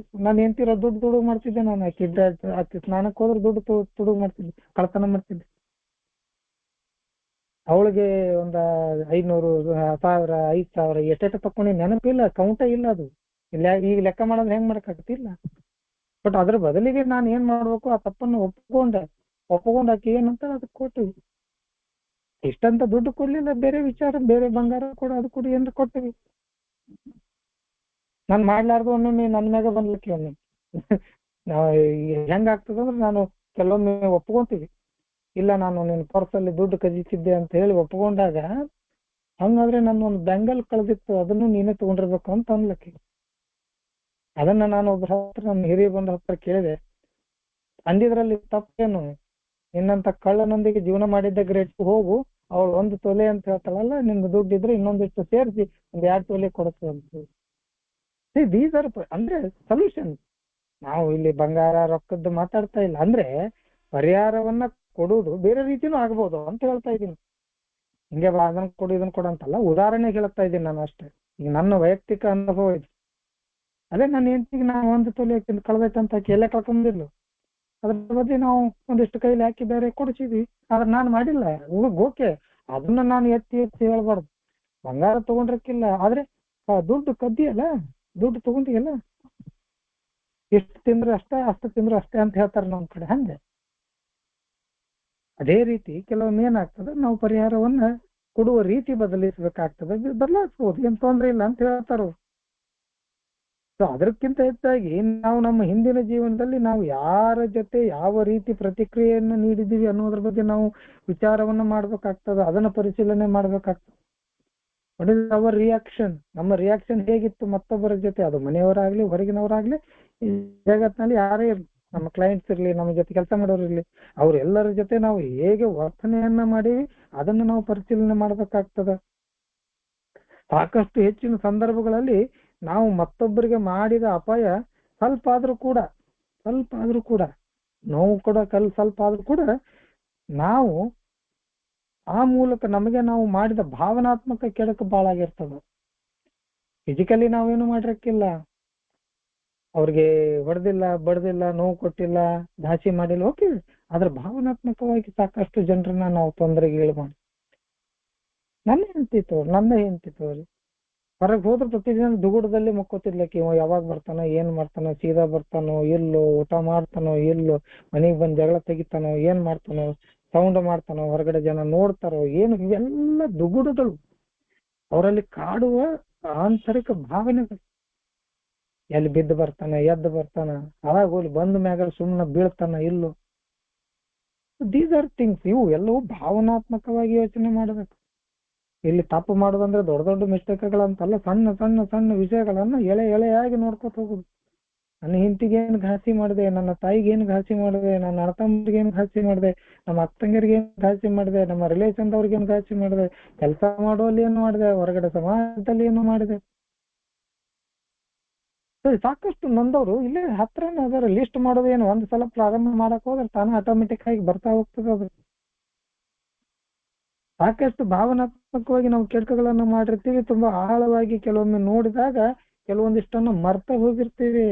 ನಾನು ಎಂತಿರೋ ದುಡ್ಡು ಮಾಡ್ತಿದ್ದೆ. ನಾನು ಆಕಿ ಸ್ನಾನಕ್ಕೆ ಹೋದ್ರೆ ದುಡ್ಡು ತುಡುಗು ಮಾಡ್ತಿದ್ದೆ, ಕಳ್ತನ ಮಾಡ್ತಿದ್ದೆ. ಅವಳಿಗೆ ಒಂದ 500, 1000, 5000 ಎಷ್ಟೆಷ್ಟ ತಕೊಂಡಿ ನೆನಪಿಲ್ಲ, ಕೌಂಟೇ ಇಲ್ಲ. ಅದು ಇಲ್ಲ, ಈಗ ಲೆಕ್ಕ ಮಾಡೋದ್ರೆ ಹೆಂಗ್ ಮಾಡಕ್ಕಾಗತ್ತಿಲ್ಲ. ಬಟ್ ಅದ್ರ ಬದಲಿಗೆ ನಾನು ಏನ್ ಮಾಡ್ಬೇಕು, ಆ ತಪ್ಪನ್ನು ಒಪ್ಕೊಂಡ್ ಆಕಿ ಏನಂತ ಅದಕ್ಕೆ ಕೊಟ್ಟಿವಿ. ಇಷ್ಟಂತ ದುಡ್ಡು ಕೊಡ್ಲಿಲ್ಲ, ಬೇರೆ ವಿಚಾರ, ಬೇರೆ ಬಂಗಾರ ಕೂಡ ಅದು ಕೂಡ ಏನ್ರ ಕೊಟ್ಟಿವಿ. ನಾನ್ ಮಾಡ್ಲಾರ್ದು ಒಮ್ಮೊಮ್ಮೆ ನನ್ ಮ್ಯಾಗ ಬಂದ್ಲಿಕ್ಕೆ ಒಮ್ಮೆ ನಾವ್ ಹೆಂಗಾಗ್ತದಂದ್ರೆ ನಾನು ಕೆಲವೊಮ್ಮೆ ಒಪ್ಕೊಂತೀವಿ, ಇಲ್ಲ ನಾನು ನಿನ್ ಪರ್ಸಲ್ಲಿ ದುಡ್ಡು ಕಜಿಸಿದ್ದೆ ಅಂತ ಹೇಳಿ ಒಪ್ಕೊಂಡಾಗ, ಹಂಗಾದ್ರೆ ನನ್ನ ಒಂದು ಬೆಂಗಲ್ ಕಳೆದಿತ್ತು, ಅದನ್ನು ನೀನೇ ತಗೊಂಡಿರ್ಬೇಕು ಅಂತ ಅನ್ಲಕ್ಕೆ. ಅದನ್ನ ನಾನು ಒಬ್ಬರ ಹತ್ರ, ನಮ್ಮ ಹಿರಿಯ ಬಂದ ಹತ್ರ ಕೇಳಿದೆ. ಅಂದಿದ್ರಲ್ಲಿ ತಪ್ಪೇನು, ನಿನ್ನಂತ ಕಳ್ಳನೊಂದಿಗೆ ಜೀವನ ಮಾಡಿದ್ದ ಗ್ರೇಟ್, ಹೋಗು, ಅವಳು 1 ತೊಲೆ ಅಂತ ಹೇಳ್ತಾಳಲ್ಲ, ನಿಮ್ಗೆ ದುಡ್ಡಿದ್ರೆ ಇನ್ನೊಂದಿಷ್ಟು ಸೇರಿಸಿ 2 ತೊಲೆ ಕೊಡುತ್ತೆ ಅಂತ. ದೀಸ್ ಆರ್ ಅಂದ್ರೆ ಸೊಲ್ಯೂಷನ್. ನಾವು ಇಲ್ಲಿ ಬಂಗಾರ ರೊಕ್ಕದ್ದು ಮಾತಾಡ್ತಾ ಇಲ್ಲ, ಅಂದ್ರೆ ಪರಿಹಾರವನ್ನ ಕೊಡುವುದು ಬೇರೆ ರೀತಿನೂ ಆಗ್ಬೋದು ಅಂತ ಹೇಳ್ತಾ ಇದ್ದೀನಿ. ಹಿಂಗೆ ಅದನ್ನ ಕೊಡು ಇದನ್ನ ಕೊಡು ಅಂತಲ್ಲ, ಉದಾಹರಣೆಗೆ ಹೇಳ್ತಾ ಇದ್ದೀನಿ ನಾನು ಅಷ್ಟೇ. ಈಗ ನನ್ನ ವೈಯಕ್ತಿಕ ಅನುಭವ ಇದೆ. ಅದೇ ನನ್ನ ಹೆಂಡತಿಗೆ ನಾವು 1 ತೊಲೆ ಕಳ್ದೈತಂತ ಎಲ್ಲ ಕಳ್ಕೊಂಡಿದ್ಲು. ಅದ್ರ ಬಗ್ಗೆ ನಾವು ಒಂದಿಷ್ಟು ಕೈಲಿ ಹಾಕಿ ಬೇರೆ ಕೊಡಿಸಿದ್ವಿ. ಆದ್ರೆ ನಾನು ಮಾಡಿಲ್ಲ. ಓಕೆ, ಅದನ್ನ ನಾನು ಎತ್ತಿ ಹೇಳ್ಬಾರ್ದು. ಬಂಗಾರ ತಗೊಂಡ್ರಕ್ಕಿಲ್ಲ, ಆದ್ರೆ ದುಡ್ಡು ಕದ್ದಿಯಲ್ಲ, ದುಡ್ಡು ತಗೊಂಡಿಯಲ್ಲ, ಎಷ್ಟು ತಿಂದ್ರೆ ಅಷ್ಟೇ, ಅಷ್ಟು ತಿಂದ್ರು ಅಷ್ಟೇ ಅಂತ ಹೇಳ್ತಾರೆ ನಮ್ ಕಡೆ. ಹಂಗೆ ಅದೇ ರೀತಿ ಕೆಲವೊಮ್ಮೆ ಏನಾಗ್ತದೆ, ನಾವು ಪರಿಹಾರವನ್ನ ಕೊಡುವ ರೀತಿ ಬದಲಿಸಬೇಕಾಗ್ತದೆ. ಬದಲಾಯಿಸ್ಬೋದು, ಏನ್ ತೊಂದ್ರೆ ಇಲ್ಲ ಅಂತ ಹೇಳ್ತಾರ. ಸೊ ಅದಕ್ಕಿಂತ ಹೆಚ್ಚಾಗಿ ನಾವು ನಮ್ಮ ಹಿಂದಿನ ಜೀವನದಲ್ಲಿ ನಾವು ಯಾರ ಜೊತೆ ಯಾವ ರೀತಿ ಪ್ರತಿಕ್ರಿಯೆಯನ್ನು ನೀಡಿದ್ದೀವಿ ಅನ್ನೋದ್ರ ಬಗ್ಗೆ ನಾವು ವಿಚಾರವನ್ನ ಮಾಡ್ಬೇಕಾಗ್ತದೆ, ಅದನ್ನ ಪರಿಶೀಲನೆ ಮಾಡ್ಬೇಕಾಗ್ತದೆ. ವಾಟ್ ಇಸ್ ಅವರ್ ರಿಯಾಕ್ಷನ್, ನಮ್ಮ ರಿಯಾಕ್ಷನ್ ಹೇಗಿತ್ತು ಮತ್ತೊಬ್ಬರ ಜೊತೆ, ಅದು ಮನೆಯವರಾಗ್ಲಿ ಹೊರಗಿನವರಾಗ್ಲಿ, ಈ ಜಗತ್ತಿನಲ್ಲಿ ಯಾರೇ ಇರ್ಲಿ, ನಮ್ಮ ಕ್ಲೈಂಟ್ಸ್ ಇರ್ಲಿ, ನಮ್ಮ ಜೊತೆ ಕೆಲಸ ಮಾಡೋರು ಇರ್ಲಿ, ಅವ್ರೆಲ್ಲರ ಜೊತೆ ನಾವು ಹೇಗೆ ವರ್ತನೆಯನ್ನ ಮಾಡೀವಿ ಅದನ್ನ ನಾವು ಪರಿಶೀಲನೆ ಮಾಡ್ಬೇಕಾಗ್ತದ. ಸಾಕಷ್ಟು ಹೆಚ್ಚಿನ ಸಂದರ್ಭಗಳಲ್ಲಿ ನಾವು ಮತ್ತೊಬ್ಬರಿಗೆ ಮಾಡಿದ ಅಪಾಯ ಸ್ವಲ್ಪ ಆದ್ರೂ ಕೂಡ ನೋವು ಕೂಡ ಸ್ವಲ್ಪ ಆದ್ರೂ ಕೂಡ ನಾವು ಆ ಮೂಲಕ ನಮಗೆ ನಾವು ಮಾಡಿದ ಭಾವನಾತ್ಮಕ ಕೆಡಕು ಬಹಳ ಆಗಿರ್ತದೆ. ಫಿಸಿಕಲಿ ನಾವೇನು ಮಾಡಿರಕ್ಕಿಲ್ಲ, ಅವ್ರಿಗೆ ಹೊಡೆದಿಲ್ಲ, ಬಡ್ದಿಲ್ಲ, ನೋವು ಕೊಟ್ಟಿಲ್ಲ, ದಾಸಿ ಮಾಡಿಲ್ಲ, ಓಕೆ. ಆದ್ರೆ ಭಾವನಾತ್ಮಕವಾಗಿ ಸಾಕಷ್ಟು ಜನರನ್ನ ನಾವು ತೊಂದರೆಗೆ ಇಳು ಮಾಡಿ. ನನ್ನ ಹೆಂಡತಿ ತೋರಿ ಹೊರಗೆ ಹೋದ್ರೆ ಪ್ರತಿದಿನ ದುಗುಡದಲ್ಲಿ ಮುಕ್ಕೋತಿರ್ಲಿಕ್ಕೆ, ಇವ ಯಾವಾಗ ಬರ್ತಾನೋ, ಏನ್ ಮಾಡ್ತಾನೋ, ಸೀದಾ ಬರ್ತಾನೋ ಇಲ್ಲೋ, ಊಟ ಮಾಡ್ತಾನೋ ಇಲ್ಲೋ, ಮನೆಗ್ ಬಂದ್ ಜಗಳ ತೆಗಿತಾನೋ, ಏನ್ ಮಾಡ್ತಾನೋ, ಸೌಂಡ್ ಮಾಡ್ತಾನೋ, ಹೊರಗಡೆ ಜನ ನೋಡ್ತಾರೋ ಏನು, ಇವೆಲ್ಲ ದುಗುಡಗಳು ಅವರಲ್ಲಿ ಕಾಡುವ ಆಂತರಿಕ ಭಾವನೆಗಳು. ಎಲ್ಲಿ ಬಿದ್ದು ಬರ್ತಾನ, ಎದ್ದು ಬರ್ತಾನ, ಅವಾಗ ಹೋಗಿ ಬಂದ ಮ್ಯಾಗ ಸುಮ್ಮನೆ ಬೀಳ್ತಾನ ಇಲ್ಲೋ. These are things. ಇವು ಎಲ್ಲವೂ ಭಾವನಾತ್ಮಕವಾಗಿ ಯೋಚನೆ ಮಾಡಬೇಕು. ಇಲ್ಲಿ ತಪ್ಪು ಮಾಡೋದಂದ್ರೆ ದೊಡ್ಡ ದೊಡ್ಡ ಮಿಸ್ಟೇಕ್ಗಳಂತಲ್ಲ, ಸಣ್ಣ ಸಣ್ಣ ಸಣ್ಣ ವಿಷಯಗಳನ್ನ ಎಳೆಯಾಗಿ ನೋಡ್ಕೊತ ಹೋಗುದು. ನನ್ನ ಹೆಂಡತಿಗೆ ಏನು ಘಾಸಿ ಮಾಡಿದೆ, ನನ್ನ ತಾಯಿಗೆ ಏನು ಘಾಸಿ ಮಾಡಿದೆ, ನನ್ನ ಅಣ್ಣ ತಮ್ಮರಿಗೆ ಏನು ಘಾಸಿ ಮಾಡಿದೆ, ನಮ್ಮ ಅಕ್ಕಂಗರಿಗೆ ಏನು ಘಾಸಿ ಮಾಡಿದೆ, ನಮ್ಮ ರಿಲೇಷನ್ದವ್ರಿಗೆ ಏನು ಘಾಸಿ ಮಾಡಿದೆ, ಕೆಲಸ ಮಾಡುವಲ್ಲಿ ಏನು ಮಾಡಿದೆ, ಹೊರಗಡೆ ಸಮಾಜದಲ್ಲಿ ಏನು ಮಾಡಿದೆ. ಸಾಕಷ್ಟು ನೊಂದವರು ಇಲ್ಲೇ ಹತ್ರನೇ ಅದರ. ಲಿಸ್ಟ್ ಮಾಡೋದು ಏನು, ಒಂದ್ ಸಲ ಪ್ರಾರಂಭ ಮಾಡಕ್ ಹೋದ್ರೆ ತಾನೇ ಆಟೋಮೆಟಿಕ್ ಆಗಿ ಬರ್ತಾ ಹೋಗ್ತದೆ ಅದು. ಸಾಕಷ್ಟು ಭಾವನಾತ್ಮಕವಾಗಿ ನಾವು ಕೆಡಕುಗಳನ್ನ ಮಾಡಿರ್ತೀವಿ. ತುಂಬಾ ಆಳವಾಗಿ ಕೆಲವೊಮ್ಮೆ ನೋಡಿದಾಗ ಕೆಲವೊಂದಿಷ್ಟನ್ನು ಮರ್ತ ಹೋಗಿರ್ತೀವಿ.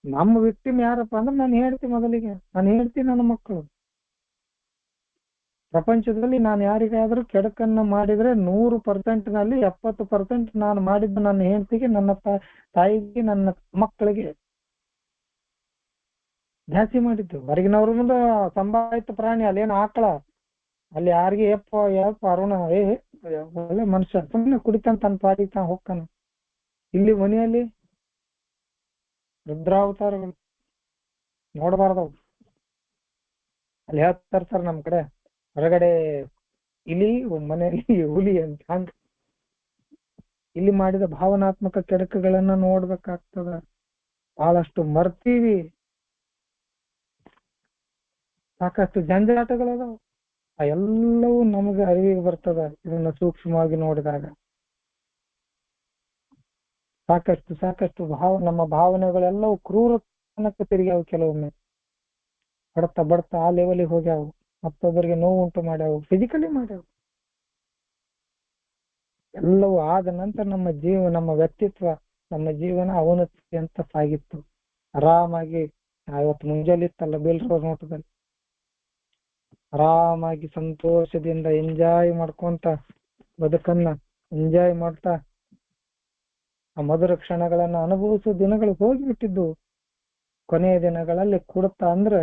ನಮ್ಮ ವಿಕ್ಟಿಮ್ ಯಾರಪ್ಪ ಅಂದ್ರೆ ನಾನು ಹೇಳ್ತೀನಿ, ಮೊದಲಿಗೆ ನಾನು ಹೇಳ್ತೀನಿ ನನ್ನ ಮಕ್ಕಳು. ಪ್ರಪಂಚದಲ್ಲಿ ನಾನು ಯಾರಿಗಾದ್ರೂ ಕೆಡಕನ್ನ ಮಾಡಿದ್ರೆ 100% ನಲ್ಲಿ 70% ನಾನು ಮಾಡಿದ್ದು ನನ್ನ ಹೆಂಡತಿಗೆ, ನನ್ನ ತಾಯಿಗೆ, ನನ್ನ ಮಕ್ಕಳಿಗೆ ಜಾಸ್ತಿ ಮಾಡಿದ್ದು. ಹೊರಗಿನವ್ರ ಮುಂದೆ ಸಂಭಾವಿತ ಪ್ರಾಣಿ, ಅಲ್ಲೇನು ಆಕಳ, ಅಲ್ಲಿ ಯಾರಿಗೆ ಯಪ್ಪ ಅರುಣ ಒಳ್ಳೆ ಮನುಷ್ಯ ಸುಮ್ಮನೆ ಕುಡಿತಾನ, ತನ್ನ ಪಾಟಿಗೆ ತಾನು ಹೋಗ್ತಾನ. ಇಲ್ಲಿ ಮನೆಯಲ್ಲಿ ರುದ್ರಾವತಾರಗಳು ನೋಡಬಾರ್ದವು. ಅಲ್ಲಿ ಹೇಳ್ತಾರೆ ಸರ್ ನಮ್ ಕಡೆ, ಹೊರಗಡೆ ಇಲಿ, ಮನೆಯಲ್ಲಿ ಹುಲಿ ಅಂತ. ಹಂಗ ಇಲ್ಲಿ ಮಾಡಿದ ಭಾವನಾತ್ಮಕ ಕೆಡಕುಗಳನ್ನ ನೋಡ್ಬೇಕಾಗ್ತದ. ಬಹಳಷ್ಟು ಮರ್ತೀವಿ. ಸಾಕಷ್ಟು ಜಂಜಾಟಗಳದಾವ. ಆ ಎಲ್ಲವೂ ನಮಗೆ ಅರಿವಿಗೆ ಬರ್ತದ ಇದನ್ನ ಸೂಕ್ಷ್ಮವಾಗಿ ನೋಡಿದಾಗ. ಸಾಕಷ್ಟು ನಮ್ಮ ಭಾವನೆಗಳೆಲ್ಲವೂ ಕ್ರೂರತನಕ್ಕೆ ತಿರುಗ್ಯಾವು. ಕೆಲವೊಮ್ಮೆ ಬಡ್ತಾ ಆ ಲೆವೆಲಿಗೆ ಹೋಗ್ಯಾವು. ಮತ್ತೊಬ್ಬರಿಗೆ ನೋವು ಉಂಟು ಮಾಡ್ಯಾವು, ಫಿಸಿಕಲಿ ಮಾಡ್ಯಾವು. ಎಲ್ಲವೂ ಆದ ನಂತರ ನಮ್ಮ ವ್ಯಕ್ತಿತ್ವ, ನಮ್ಮ ಜೀವನ ಅವನತಿ ಅಂತ ಸಾಗಿತ್ತು. ಆರಾಮಾಗಿ ಇವತ್ತು ಮುಂಜಾನೆ ಇತ್ತಲ್ಲ ಬೇಲ್ರೋಡ್ ನೋಟದಲ್ಲಿ, ಆರಾಮಾಗಿ ಸಂತೋಷದಿಂದ ಎಂಜಾಯ್ ಮಾಡ್ಕೊಂತ ಬದುಕನ್ನ ಎಂಜಾಯ್ ಮಾಡ್ತಾ ಆ ಮಧುರ ಕ್ಷಣಗಳನ್ನ ಅನುಭವಿಸೋ ದಿನಗಳು ಹೋಗಿಬಿಟ್ಟಿದ್ದು. ಕೊನೆಯ ದಿನಗಳಲ್ಲಿ ಕುಡ್ತಾ ಅಂದ್ರೆ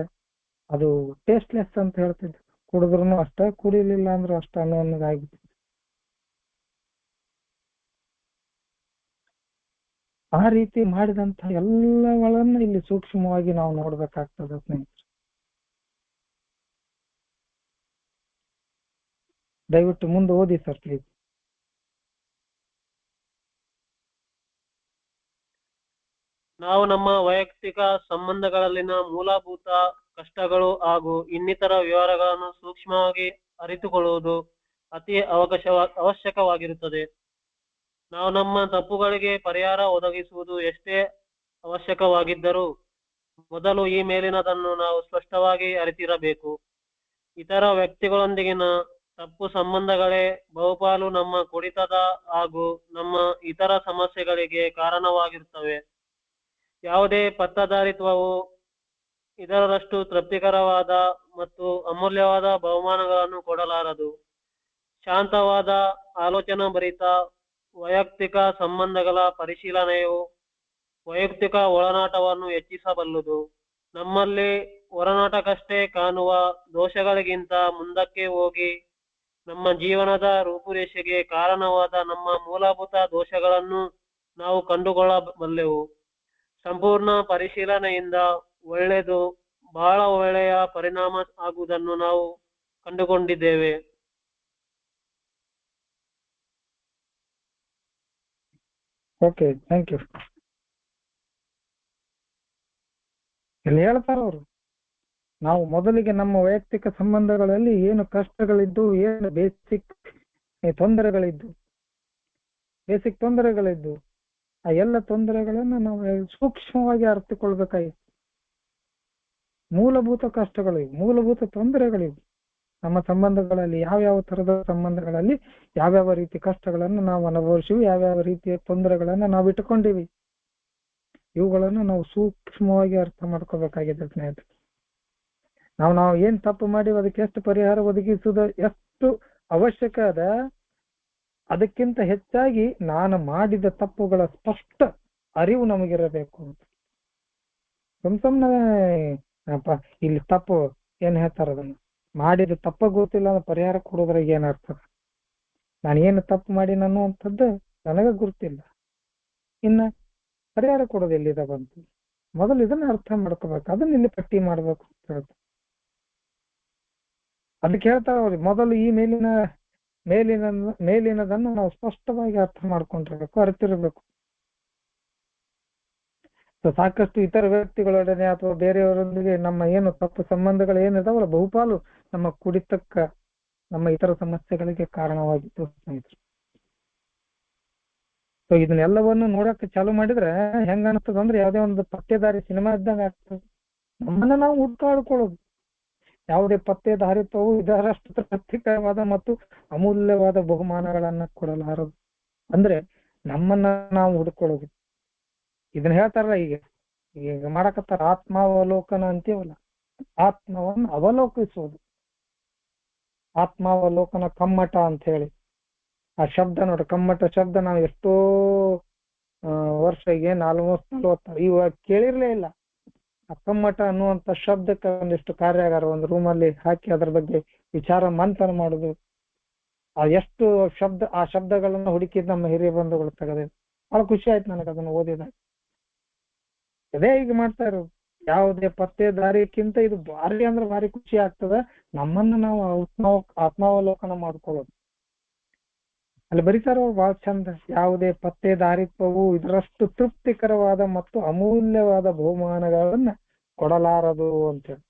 ಅದು ಟೇಸ್ಟ್ಲೆಸ್ ಅಂತ ಹೇಳ್ತಿದ್ದೆ. ಕುಡಿದ್ರು ಅಷ್ಟ, ಕುಡಿಲಿಲ್ಲ ಅಂದ್ರೂ ಅಷ್ಟ ಅನ್ನೋದಾಗಿತ್ತು. ಆ ರೀತಿ ಮಾಡಿದಂತ ಎಲ್ಲಗಳನ್ನ ಇಲ್ಲಿ ಸೂಕ್ಷ್ಮವಾಗಿ ನಾವು ನೋಡ್ಬೇಕಾಗ್ತದೆ ಸ್ನೇಹಿತರೆ. ದಯವಿಟ್ಟು ಮುಂದೆ ಓದಿ ಸರ್ ಪ್ಲೀಸ್. ನಾವು ನಮ್ಮ ವೈಯಕ್ತಿಕ ಸಂಬಂಧಗಳಲ್ಲಿನ ಮೂಲಭೂತ ಕಷ್ಟಗಳು ಹಾಗೂ ಇನ್ನಿತರ ವಿವರಗಳನ್ನು ಸೂಕ್ಷ್ಮವಾಗಿ ಅರಿತುಕೊಳ್ಳುವುದು ಅತಿ ಅವಶ್ಯಕವಾಗಿರುತ್ತದೆ. ನಾವು ನಮ್ಮ ತಪ್ಪುಗಳಿಗೆ ಪರಿಹಾರ ಒದಗಿಸುವುದು ಎಷ್ಟೇ ಅವಶ್ಯಕವಾಗಿದ್ದರೂ ಮೊದಲು ಈ ಮೇಲಿನದನ್ನು ನಾವು ಸ್ಪಷ್ಟವಾಗಿ ಅರಿತಿರಬೇಕು. ಇತರ ವ್ಯಕ್ತಿಗಳೊಂದಿಗಿನ ತಪ್ಪು ಸಂಬಂಧಗಳೇ ಬಹುಪಾಲು ನಮ್ಮ ಕುಡಿತದ ಹಾಗೂ ನಮ್ಮ ಇತರ ಸಮಸ್ಯೆಗಳಿಗೆ ಕಾರಣವಾಗಿರುತ್ತವೆ. ಯಾವುದೇ ಪತ್ತದಾರಿತ್ವವು ಇದರಷ್ಟು ತೃಪ್ತಿಕರವಾದ ಮತ್ತು ಅಮೂಲ್ಯವಾದ ಬಹುಮಾನಗಳನ್ನು ಕೊಡಲಾರದು. ಶಾಂತವಾದ ಆಲೋಚನಾಭರಿತ ವೈಯಕ್ತಿಕ ಸಂಬಂಧಗಳ ಪರಿಶೀಲನೆಯು ವೈಯಕ್ತಿಕ ಒಳನಾಟವನ್ನು ಹೆಚ್ಚಿಸಬಲ್ಲದು. ನಮ್ಮಲ್ಲಿ ಹೊರನಾಟಕಷ್ಟೇ ಕಾಣುವ ದೋಷಗಳಿಗಿಂತ ಮುಂದಕ್ಕೆ ಹೋಗಿ ನಮ್ಮ ಜೀವನದ ರೂಪುರೇಷೆಗೆ ಕಾರಣವಾದ ನಮ್ಮ ಮೂಲಭೂತ ದೋಷಗಳನ್ನು ನಾವು ಕಂಡುಕೊಳ್ಳಬಲ್ಲೆವು. ಸಂಪೂರ್ಣ ಪರಿಶೀಲನೆಯಿಂದ ಒಳ್ಳೆಯದು, ಬಹಳ ಒಳ್ಳೆಯ ಪರಿಣಾಮ ಆಗುವುದನ್ನು ನಾವು ಕಂಡುಕೊಂಡಿದ್ದೇವೆ. Okay, thank you. ಇಲ್ಲಿ ಹೇಳ್ತಾರ ಅವರು, ನಾವು ಮೊದಲಿಗೆ ನಮ್ಮ ವೈಯಕ್ತಿಕ ಸಂಬಂಧಗಳಲ್ಲಿ ಏನು ಕಷ್ಟಗಳಿದ್ದು, ಏನು ಬೇಸಿಕ್ ತೊಂದರೆಗಳಿದ್ದು ಆ ಎಲ್ಲ ತೊಂದರೆಗಳನ್ನ ನಾವು ಸೂಕ್ಷ್ಮವಾಗಿ ಅರ್ಥಕೊಳ್ಬೇಕಾಗಿತ್ತು. ಮೂಲಭೂತ ಕಷ್ಟಗಳಿವು, ಮೂಲಭೂತ ತೊಂದರೆಗಳಿವು. ನಮ್ಮ ಸಂಬಂಧಗಳಲ್ಲಿ ಯಾವ್ಯಾವ ತರದ ಸಂಬಂಧಗಳಲ್ಲಿ ಯಾವ್ಯಾವ ರೀತಿ ಕಷ್ಟಗಳನ್ನು ನಾವು ಅನುಭವಿಸಿವಿ, ಯಾವ್ಯಾವ ರೀತಿಯ ತೊಂದರೆಗಳನ್ನ ನಾವು ಇಟ್ಕೊಂಡಿವಿ, ಇವುಗಳನ್ನು ನಾವು ಸೂಕ್ಷ್ಮವಾಗಿ ಅರ್ಥ ಮಾಡ್ಕೋಬೇಕಾಗಿದೆ ಸ್ನೇಹಿತರೆ. ನಾವು ಏನ್ ತಪ್ಪು ಮಾಡಿವಿ ಅದಕ್ಕೆ ಎಷ್ಟು ಪರಿಹಾರ ಒದಗಿಸುವುದು ಎಷ್ಟು ಅವಶ್ಯಕ ಅದ, ಅದಕ್ಕಿಂತ ಹೆಚ್ಚಾಗಿ ನಾನು ಮಾಡಿದ ತಪ್ಪುಗಳ ಸ್ಪಷ್ಟ ಅರಿವು ನಮಗಿರಬೇಕು ಅಂತ. ಸುಮ್ನೆ ಇಲ್ಲಿ ತಪ್ಪು ಏನ್ ಹೇಳ್ತಾರ, ಅದನ್ನ ಮಾಡಿದ ತಪ್ಪ ಗೊತ್ತಿಲ್ಲ ಅಂದ್ರೆ ಪರಿಹಾರ ಕೊಡೋದ್ರಾಗ ಏನ್ ಅರ್ಥ? ನಾನು ಏನು ತಪ್ಪು ಮಾಡಿ ಅನ್ನುವಂಥದ್ದು ನನಗ ಗುರ್ತಿಲ್ಲ, ಇನ್ನ ಪರಿಹಾರ ಕೊಡೋದು ಎಲ್ಲಿದ ಬಂತು? ಮೊದಲು ಇದನ್ನ ಅರ್ಥ ಮಾಡ್ಕೋಬೇಕು, ಅದನ್ನ ಇಲ್ಲಿ ಪಟ್ಟಿ ಮಾಡ್ಬೇಕು ಅಂತ ಹೇಳ್ತಾರೆ. ಅದಕ್ಕೆ ಹೇಳ್ತಾರ ಅವ್ರಿಗೆ, ಮೊದಲು ಈ ಮೇಲಿನದನ್ನು ನಾವು ಸ್ಪಷ್ಟವಾಗಿ ಅರ್ಥ ಮಾಡ್ಕೊಂಡಿರ್ಬೇಕು, ಅರಿತಿರ್ಬೇಕು. ಸಾಕಷ್ಟು ಇತರ ವ್ಯಕ್ತಿಗಳೊಡನೆ ಅಥವಾ ಬೇರೆಯವರೊಂದಿಗೆ ನಮ್ಮ ಏನು ತಪ್ಪು ಸಂಬಂಧಗಳು ಏನಿದಾವಲ್ಲ, ಬಹುಪಾಲು ನಮ್ಮ ಕುಡಿತಕ್ಕ, ನಮ್ಮ ಇತರ ಸಮಸ್ಯೆಗಳಿಗೆ ಕಾರಣವಾಗಿತ್ತು ಸ್ನೇಹಿತರು. ಸೊ ಇದನ್ನೆಲ್ಲವನ್ನು ನೋಡಕ್ಕೆ ಚಾಲು ಮಾಡಿದ್ರೆ ಹೆಂಗ ಅನಿಸ್ತದ ಅಂದ್ರೆ, ಯಾವುದೇ ಒಂದು ಪತ್ತೇದಾರಿ ಸಿನಿಮಾ ಇದ್ದಂಗ ಆಗ್ತದೆ. ನಮ್ಮನ್ನ ನಾವು ಹುಡ್ಕಾಡ್ಕೊಳ್ಳೋದು, ಯಾವುದೇ ಪತ್ತೇದಾರಿತ್ವವು ಇದರಷ್ಟು ಪ್ರತ್ಯೇಕವಾದ ಮತ್ತು ಅಮೂಲ್ಯವಾದ ಬಹುಮಾನಗಳನ್ನ ಕೊಡಲಾರದು. ಅಂದ್ರೆ ನಮ್ಮನ್ನ ನಾವು ಹುಡ್ಕೊಳ್ಳೋದು. ಇದನ್ನ ಹೇಳ್ತಾರಲ್ಲ, ಈಗ ಮಾಡಕತ್ತಾರ ಆತ್ಮಾವಲೋಕನ ಅಂತೀವಲ್ಲ, ಆತ್ಮವನ್ನು ಅವಲೋಕಿಸೋದು, ಆತ್ಮಾವಲೋಕನ ಕಮ್ಮಟ ಅಂತ ಹೇಳಿ ಆ ಶಬ್ದ ನೋಡ್ರಿ. ಕಮ್ಮಟ ಶಬ್ದ ನಾವು ಎಷ್ಟೋ ವರ್ಷ, ಏನು ಆಲ್ಮೋಸ್ಟ್ 40 ಇವಾಗ ಕೇಳಿರ್ಲೇ ಇಲ್ಲ. ಆ ಕಮ್ಮಟ ಅನ್ನುವಂತ ಶಬ್ದಕ್ಕೆ ಒಂದಿಷ್ಟು ಕಾರ್ಯಾಗಾರ ಒಂದು ರೂಮಲ್ಲಿ ಹಾಕಿ ಅದ್ರ ಬಗ್ಗೆ ವಿಚಾರ ಮಂಥನ ಮಾಡುದು. ಎಷ್ಟು ಆ ಶಬ್ದಗಳನ್ನ ಹುಡುಕಿದ್ ನಮ್ಮ ಹಿರಿಯ ಬಂಧುಗಳು ತೆಗೆದ. ಬಹಳ ಖುಷಿ ಆಯ್ತು ನನಗೆ ಅದನ್ನ ಓದಿದಾಗ. ಅದೇ ಈಗ ಮಾಡ್ತಾ ಇರೋದು. ಯಾವುದೇ ಪತ್ತೇದಾರಿಕ್ಕಿಂತ ಇದು ಭಾರಿ ಅಂದ್ರೆ ಭಾರಿ ಖುಷಿ ಆಗ್ತದ. ನಮ್ಮನ್ನ ನಾವು ಆತ್ಮಾವಲೋಕನ ಮಾಡ್ಕೊಳ್ಳೋದು. ಅಲ್ಲಿ ಬರೀತಾರ ಅವ್ರು ಬಹಳ ಚಂದ, ಯಾವುದೇ ಪತ್ತೇದಾರಿತ್ವವು ಇದರಷ್ಟು ತೃಪ್ತಿಕರವಾದ ಮತ್ತು ಅಮೂಲ್ಯವಾದ ಬಹುಮಾನಗಳನ್ನ ಕೊಡಲಾರದು ಅಂತೇಳಿ.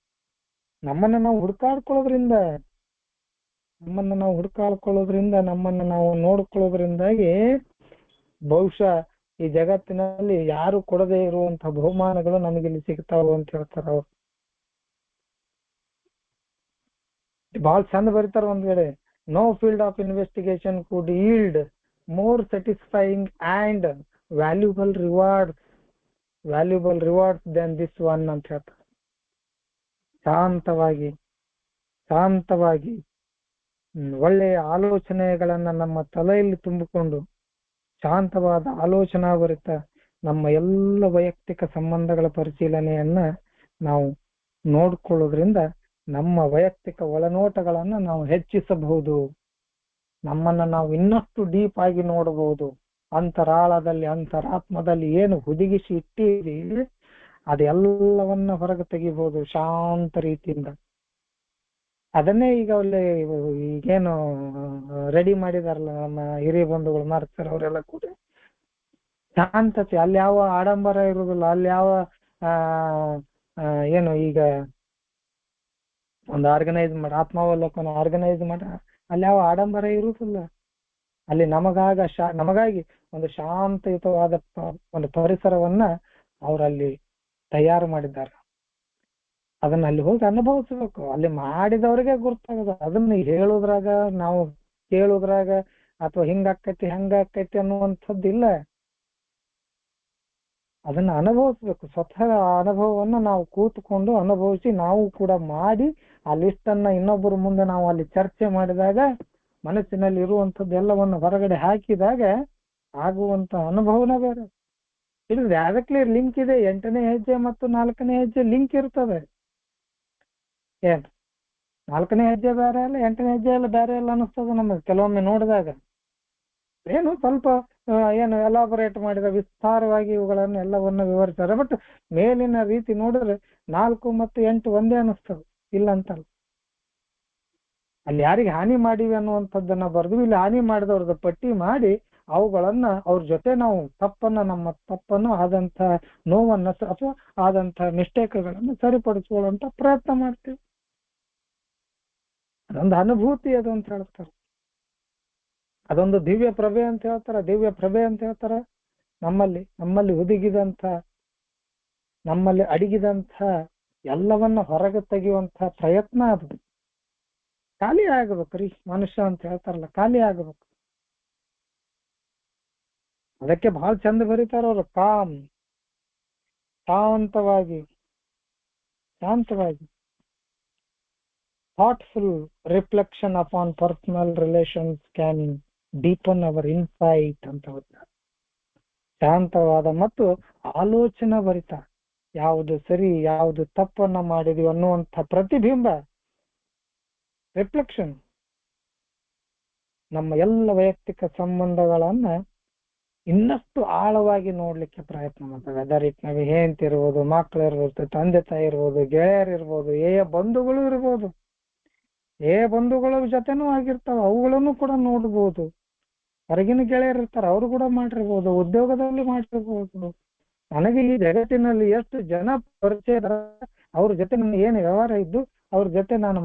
ನಮ್ಮನ್ನ ನಾವು ಹುಡುಕಾಡ್ಕೊಳ್ಳೋದ್ರಿಂದ, ನಮ್ಮನ್ನ ನಾವು ನೋಡ್ಕೊಳ್ಳೋದ್ರಿಂದಾಗಿ ಬಹುಶಃ ಈ ಜಗತ್ತಿನಲ್ಲಿ ಯಾರು ಕೊಡದೇ ಇರುವಂತಹ ಬಹುಮಾನಗಳು ನಮಗಿಲ್ಲಿ ಸಿಗ್ತಾವ ಅಂತ ಹೇಳ್ತಾರ ಅವ್ರು. ಬಹಳ ಚಂದ ಬರೀತಾರ ಒಂದ್ ಕಡೆ, no field of investigation could yield more satisfying and valuable rewards than this one ಅಂತ ಹೇಳ್ತಾರೆ. ಶಾಂತವಾಗಿ ಒಳ್ಳೆಯ ಆಲೋಚನೆಗಳನ್ನ ನಮ್ಮ ತಲೆಯಲ್ಲಿ ತುಂಬಿಕೊಂಡು, ಶಾಂತವಾದ ಆಲೋಚನಾಭರಿತ ನಮ್ಮ ಎಲ್ಲ ವೈಯಕ್ತಿಕ ಸಂಬಂಧಗಳ ಪರಿಶೀಲನೆಯನ್ನ ನಾವು ನೋಡ್ಕೊಳ್ಳೋದ್ರಿಂದ ನಮ್ಮ ವೈಯಕ್ತಿಕ ಒಳನೋಟಗಳನ್ನ ನಾವು ಹೆಚ್ಚಿಸಬಹುದು. ನಮ್ಮನ್ನ ನಾವು ಇನ್ನಷ್ಟು ಡೀಪ್ ಆಗಿ ನೋಡಬಹುದು. ಅಂತರಾತ್ಮದಲ್ಲಿ ಏನು ಹುದುಗಿಸಿ ಇಟ್ಟಿರಿ ಅದೆಲ್ಲವನ್ನ ಹೊರಗೆ ತೆಗಿಬಹುದು ಶಾಂತ ರೀತಿಯಿಂದ. ಅದನ್ನೇ ಈಗ ಈಗೇನು ರೆಡಿ ಮಾಡಿದಾರಲ್ಲ ನಮ್ಮ ಹಿರಿಯ ಬಂಧುಗಳು ಮಾರ್ತಾರೆ ಅವರೆಲ್ಲ ಕೂಡ, ಶಾಂತತೆ. ಅಲ್ಲಿ ಯಾವ ಆಡಂಬರ ಇರುವುದಿಲ್ಲ, ಅಲ್ಲಿ ಯಾವ ಏನು ಈಗ ಒಂದು ಆರ್ಗನೈಸ್ ಮಾಡಿ ಆತ್ಮಾವಲೋಕನ ಆರ್ಗನೈಸ್ ಮಾಡಿ ಅಲ್ಲಿ ಯಾವ ಆಡಂಬರ ಇರುವುದಿಲ್ಲ. ಅಲ್ಲಿ ನಮಗಾಗಿ ಒಂದು ಶಾಂತಯುತವಾದ ಒಂದು ಪರಿಸರವನ್ನ ಅವರಲ್ಲಿ ತಯಾರು ಮಾಡಿದ್ದಾರೆ. ಅದನ್ನ ಅಲ್ಲಿ ಹೋಗಿ ಅನುಭವಿಸ್ಬೇಕು. ಅಲ್ಲಿ ಮಾಡಿದವ್ರಿಗೆ ಗುರ್ತಾಗದ. ಅದನ್ನ ಹೇಳುದ್ರಾಗ, ನಾವು ಕೇಳುದ್ರಾಗ ಅಥವಾ ಹಂಗಾಕೈತಿ ಅನ್ನುವಂಥದ್ದಿಲ್ಲ. ಅದನ್ನ ಅನುಭವಿಸ್ಬೇಕು. ಸ್ವತಃ ಅನುಭವವನ್ನ ನಾವು ಕೂತ್ಕೊಂಡು ಅನುಭವಿಸಿ ನಾವು ಕೂಡ ಮಾಡಿ ಆ ಲಿಸ್ಟ್ ಅನ್ನ ಇನ್ನೊಬ್ಬರ ಮುಂದೆ ನಾವು ಅಲ್ಲಿ ಚರ್ಚೆ ಮಾಡಿದಾಗ, ಮನಸ್ಸಿನಲ್ಲಿ ಇರುವಂತದ್ದು ಎಲ್ಲವನ್ನು ಹೊರಗಡೆ ಹಾಕಿದಾಗ ಆಗುವಂತ ಅನುಭವನ ಬೇರೆ. ಇದು ಡೈರೆಕ್ಟ್ಲಿ ಲಿಂಕ್ ಇದೆ. 8ನೇ ಹೆಜ್ಜೆ ಮತ್ತು 4ನೇ ಹೆಜ್ಜೆ ಲಿಂಕ್ ಇರ್ತದೆ. ಏನ್ 4ನೇ ಹೆಜ್ಜೆ ಬೇರೆ ಅಲ್ಲ, 8ನೇ ಹೆಜ್ಜೆ ಎಲ್ಲ ಬೇರೆ ಎಲ್ಲ ಅನಿಸ್ತದ ನಮಗೆ ಕೆಲವೊಮ್ಮೆ ನೋಡಿದಾಗ. ಏನು ಸ್ವಲ್ಪ ಏನು ಎಲಾಬರೇಟ್ ಮಾಡಿದ ವಿಸ್ತಾರವಾಗಿ ಇವುಗಳನ್ನ ಎಲ್ಲವನ್ನ ವಿವರಿಸ್ತಾರೆ. ಬಟ್ ಮೇಲಿನ ರೀತಿ ನೋಡಿದ್ರೆ 4 ಮತ್ತು 8 ಒಂದೇ ಅನಿಸ್ತದೆ, ಇಲ್ಲ ಅಂತಲ್ಲ. ಅಲ್ಲಿ ಯಾರಿಗೆ ಹಾನಿ ಮಾಡಿವಿ ಅನ್ನುವಂಥದ್ದನ್ನ ಬರೆದು ಇಲ್ಲಿ ಹಾನಿ ಮಾಡಿದವ್ರದ ಪಟ್ಟಿ ಮಾಡಿ ಅವುಗಳನ್ನ ಅವ್ರ ಜೊತೆ ನಾವು ನಮ್ಮ ತಪ್ಪನ್ನು ಆದಂತ ನೋವನ್ನ ಅಥವಾ ಆದಂತ ಮಿಸ್ಟೇಕ್ಗಳನ್ನ ಸರಿಪಡಿಸ್ಕೊಳ್ಳುವಂತ ಪ್ರಯತ್ನ ಮಾಡ್ತೀವಿ. ಅದೊಂದು ಅನುಭೂತಿ ಅದು ಅಂತ ಹೇಳ್ತಾರೆ. ಅದೊಂದು ದಿವ್ಯ ಪ್ರಭೆ ಅಂತ ಹೇಳ್ತಾರ. ನಮ್ಮಲ್ಲಿ ಹುದುಗಿದಂಥ, ನಮ್ಮಲ್ಲಿ ಅಡಗಿದಂಥ ಎಲ್ಲವನ್ನ ಹೊರಗೆ ತೆಗೆಯುವಂತಹ ಪ್ರಯತ್ನ ಅದು. ಖಾಲಿ ಆಗ್ಬೇಕ್ರಿ ಮನುಷ್ಯ ಅಂತ ಹೇಳ್ತಾರಲ್ಲ, ಖಾಲಿ ಆಗ್ಬೇಕು. ಅದಕ್ಕೆ ಬಹಳ ಚಂದ ಬರೀತಾರ ಅವ್ರು, ಶಾಂತವಾಗಿ thoughtful reflection upon personal relations can deepen our insight ಅಂತ ಹೇಳ್ತಾರೆ. ಶಾಂತವಾದ ಮತ್ತು ಆಲೋಚನಾ ಭರಿತ, ಯಾವುದು ಸರಿ ಯಾವುದು ತಪ್ಪನ್ನ ಮಾಡಿದ್ವಿ ಅನ್ನುವಂಥ ಪ್ರತಿಬಿಂಬ, ರಿಫ್ಲೆಕ್ಷನ್ ನಮ್ಮ ಎಲ್ಲ ವೈಯಕ್ತಿಕ ಸಂಬಂಧಗಳನ್ನ ಇನ್ನಷ್ಟು ಆಳವಾಗಿ ನೋಡ್ಲಿಕ್ಕೆ ಪ್ರಯತ್ನ ಮಾಡ್ತವೆ. ವೆದರ್ ಇಟ್ ನಾವ್ ಹೆಂಡತಿ ಇರ್ಬೋದು, ಮಕ್ಕಳು ಇರ್ಬೋದು, ತಂದೆ ತಾಯಿ ಇರ್ಬೋದು, ಗೆಳೆಯರು ಇರ್ಬೋದು, ಬಂಧುಗಳು ಇರ್ಬೋದು, ಬಂಧುಗಳ ಜೊತೆನೂ ಆಗಿರ್ತಾವ, ಅವುಗಳನ್ನು ಕೂಡ ನೋಡ್ಬೋದು. ಹೊರಗಿನ ಗೆಳೆಯರು ಇರ್ತಾರ, ಅವರು ಕೂಡ ಮಾಡಿರ್ಬೋದು, ಉದ್ಯೋಗದಲ್ಲಿ ಮಾಡಿರ್ಬೋದು. ನನಗೆ ಈ ಜಗತ್ತಿನಲ್ಲಿ ಎಷ್ಟು ಜನ ಪರಿಚಯ, ಅವ್ರ ಜೊತೆ ನನ್ನ ಏನು ವ್ಯವಹಾರ ಇದ್ದು, ಅವ್ರ ಜೊತೆ ನಾನು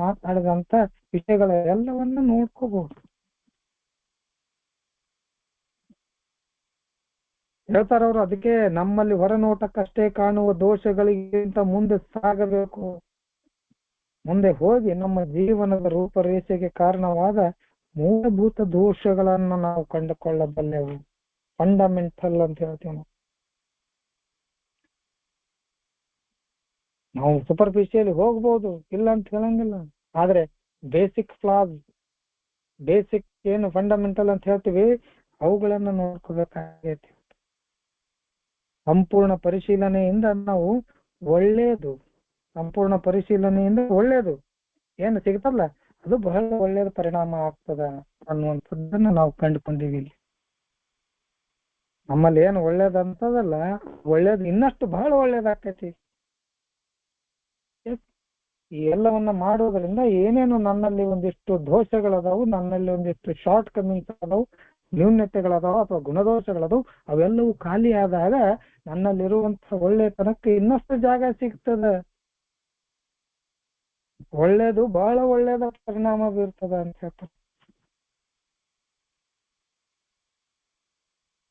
ಮಾತಾಡಿದಂತ ವಿಷಯಗಳ ಎಲ್ಲವನ್ನ ನೋಡ್ಕೋಬಹುದು. ಹೇಳ್ತಾರವ್ರು, ಅದಕ್ಕೆ ನಮ್ಮಲ್ಲಿ ಹೊರನೋಟಕ್ಕಷ್ಟೇ ಕಾಣುವ ದೋಷಗಳಿಗಿಂತ ಮುಂದೆ ಸಾಗಬೇಕು. ಮುಂದೆ ಹೋಗಿ ನಮ್ಮ ಜೀವನದ ರೂಪರೇಷೆಗೆ ಕಾರಣವಾದ ಮೂಲಭೂತ ದೋಷಗಳನ್ನು ನಾವು ಕಂಡುಕೊಳ್ಳಬಲ್ಲೆವು. ಫಂಡಮೆಂಟಲ್ ಅಂತ ಹೇಳ್ತೀವಿ ನಾವು. ಸೂಪರ್ಫಿಷಿಯಲಿ ಹೋಗ್ಬೋದು, ಇಲ್ಲ ಅಂತ ಹೇಳಂಗಿಲ್ಲ, ಆದ್ರೆ ಬೇಸಿಕ್ ಫ್ಲಾಸ್, ಬೇಸಿಕ್ ಏನು ಫಂಡಮೆಂಟಲ್ ಅಂತ ಹೇಳ್ತೀವಿ, ಅವುಗಳನ್ನ ನೋಡ್ಕೋಬೇಕಾಗೈತಿ. ಸಂಪೂರ್ಣ ಪರಿಶೀಲನೆಯಿಂದ ಒಳ್ಳೇದು ಏನು ಸಿಗ್ತಲ್ಲ, ಅದು ಬಹಳ ಒಳ್ಳೇದು ಪರಿಣಾಮ ಆಗ್ತದ ಅನ್ನುವಂಥದ್ದನ್ನ ನಾವು ಕಂಡುಕೊಂಡಿವಿ. ನಮ್ಮಲ್ಲಿ ಏನು ಒಳ್ಳೇದಂತದಲ್ಲ, ಒಳ್ಳೇದು ಇನ್ನಷ್ಟು ಬಹಳ ಒಳ್ಳೇದಾಗ್ತೈತಿ. ಈ ಎಲ್ಲವನ್ನ ಮಾಡೋದ್ರಿಂದ ಏನೇನು ನನ್ನಲ್ಲಿ ಒಂದಿಷ್ಟು ದೋಷಗಳದಾವು, ನನ್ನಲ್ಲಿ ಒಂದಿಷ್ಟು ಶಾರ್ಟ್ ಕಮಿಂಗ್ಸ್ ಅದಾವು, ನ್ಯೂನ್ಯತೆಗಳದಾವ ಅಥವಾ ಗುಣದೋಷಗಳದಾವು, ಅವೆಲ್ಲವೂ ಖಾಲಿ ಆದಾಗ ನನ್ನಲ್ಲಿರುವಂತಹ ಒಳ್ಳೆತನಕ್ಕೆ ಇನ್ನಷ್ಟು ಜಾಗ ಸಿಗ್ತದ. ಒಳ್ಳೇದು ಬಹಳ ಒಳ್ಳೇದ ಪರಿಣಾಮ ಬೀರ್ತದ ಅಂತ ಹೇಳ್ತಾರೆ.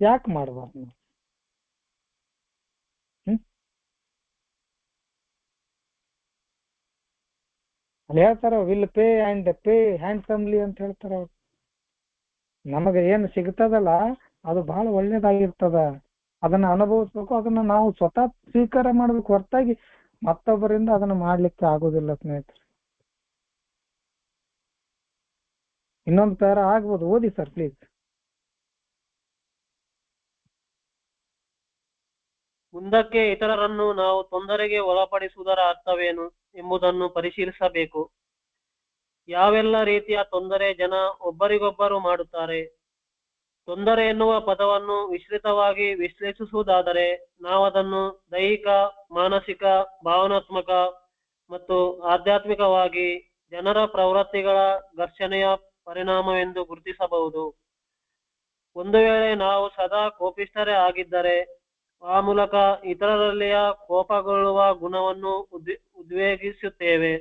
ಯಾಕೆ ಮಾಡ್ಬಾರ್ದು ನಾವು? ಅಲ್ಲಿ ಹೇಳ್ತಾರ, ವಿಲ್ ಪೇ ಅಂಡ್ ಪೇ ಹ್ಯಾಂಡ್ಸಮ್ಲಿ ಅಂತ ಹೇಳ್ತಾರ ಅವ್ರು. ನಮಗೆ ಏನು ಸಿಗ್ತದಲ್ಲ ಅದು ಬಹಳ ಒಳ್ಳೇದಾಗಿರ್ತದ, ಅದನ್ನ ಅನುಭವಿಸ್ಬೇಕು, ಅದನ್ನ ನಾವು ಸ್ವತಃ ಸ್ವೀಕಾರ ಮಾಡ್ಬೇಕು, ಹೊರತಾಗಿ ಮತ್ತೊಬ್ಬರಿಂದ ಅದನ್ನ ಮಾಡ್ಲಿಕ್ಕೆ ಆಗೋದಿಲ್ಲ ಸ್ನೇಹಿತರೆ. ಇನ್ನೊಂದು ಪ್ಯಾರ ಆಗ್ಬೋದು, ಓದಿ ಸರ್ ಪ್ಲೀಸ್. ಮುಂದಕ್ಕೆ ಇತರರನ್ನು ನಾವು ತೊಂದರೆಗೆ ಒಳಪಡಿಸುವುದರ ಅರ್ಥವೇನು ಎಂಬುದನ್ನು ಪರಿಶೀಲಿಸಬೇಕು. ಯಾವೆಲ್ಲ ರೀತಿಯ ತೊಂದರೆ ಜನ ಒಬ್ಬರಿಗೊಬ್ಬರು ಮಾಡುತ್ತಾರೆ? ತೊಂದರೆ ಎನ್ನುವ ಪದವನ್ನು ವಿಸ್ತೃತವಾಗಿ ವಿಶ್ಲೇಷಿಸುವುದಾದರೆ ನಾವದನ್ನು ದೈಹಿಕ, ಮಾನಸಿಕ, ಭಾವನಾತ್ಮಕ ಮತ್ತು ಆಧ್ಯಾತ್ಮಿಕವಾಗಿ ಜನರ ಪ್ರವೃತ್ತಿಗಳ ಘರ್ಷಣೆಯ ಪರಿಣಾಮವೆಂದು ಗುರುತಿಸಬಹುದು. ಒಂದು ವೇಳೆ ನಾವು ಸದಾ ಕೋಪಿಷ್ಠರೇ ಆಗಿದ್ದರೆ ಆ ಮೂಲಕ ಇತರರಲ್ಲಿಯ ಕೋಪಗೊಳ್ಳುವ ಗುಣವನ್ನು ಉದ್ವೇಗಿಸುತ್ತೇವೆ.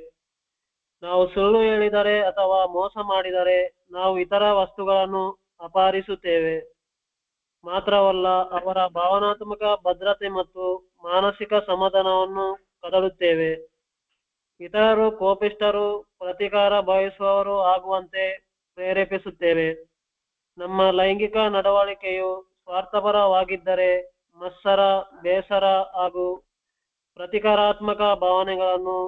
ನಾವು ಸುಳ್ಳು ಹೇಳಿದರೆ ಅಥವಾ ಮೋಸ ಮಾಡಿದರೆ ನಾವು ಇತರ ವಸ್ತುಗಳನ್ನು ಅಪಹರಿಸುತ್ತೇವೆ. ಮಾತ್ರವಲ್ಲ, ಅವರ ಭಾವನಾತ್ಮಕ ಭದ್ರತೆ ಮತ್ತು ಮಾನಸಿಕ ಸಮಾಧಾನವನ್ನು ಕದಡುತ್ತೇವೆ. ಇತರರು ಕೋಪಿಷ್ಠರು, ಪ್ರತೀಕಾರ ಬಯಸುವವರು ಆಗುವಂತೆ ಪ್ರೇರೇಪಿಸುತ್ತೇವೆ. ನಮ್ಮ ಲೈಂಗಿಕ ನಡವಳಿಕೆಯು ಸ್ವಾರ್ಥಪರವಾಗಿದ್ದರೆ ಮತ್ಸರ, ಬೇಸರ ಹಾಗೂ ಪ್ರತೀಕಾರಾತ್ಮಕ ಭಾವನೆಗಳನ್ನು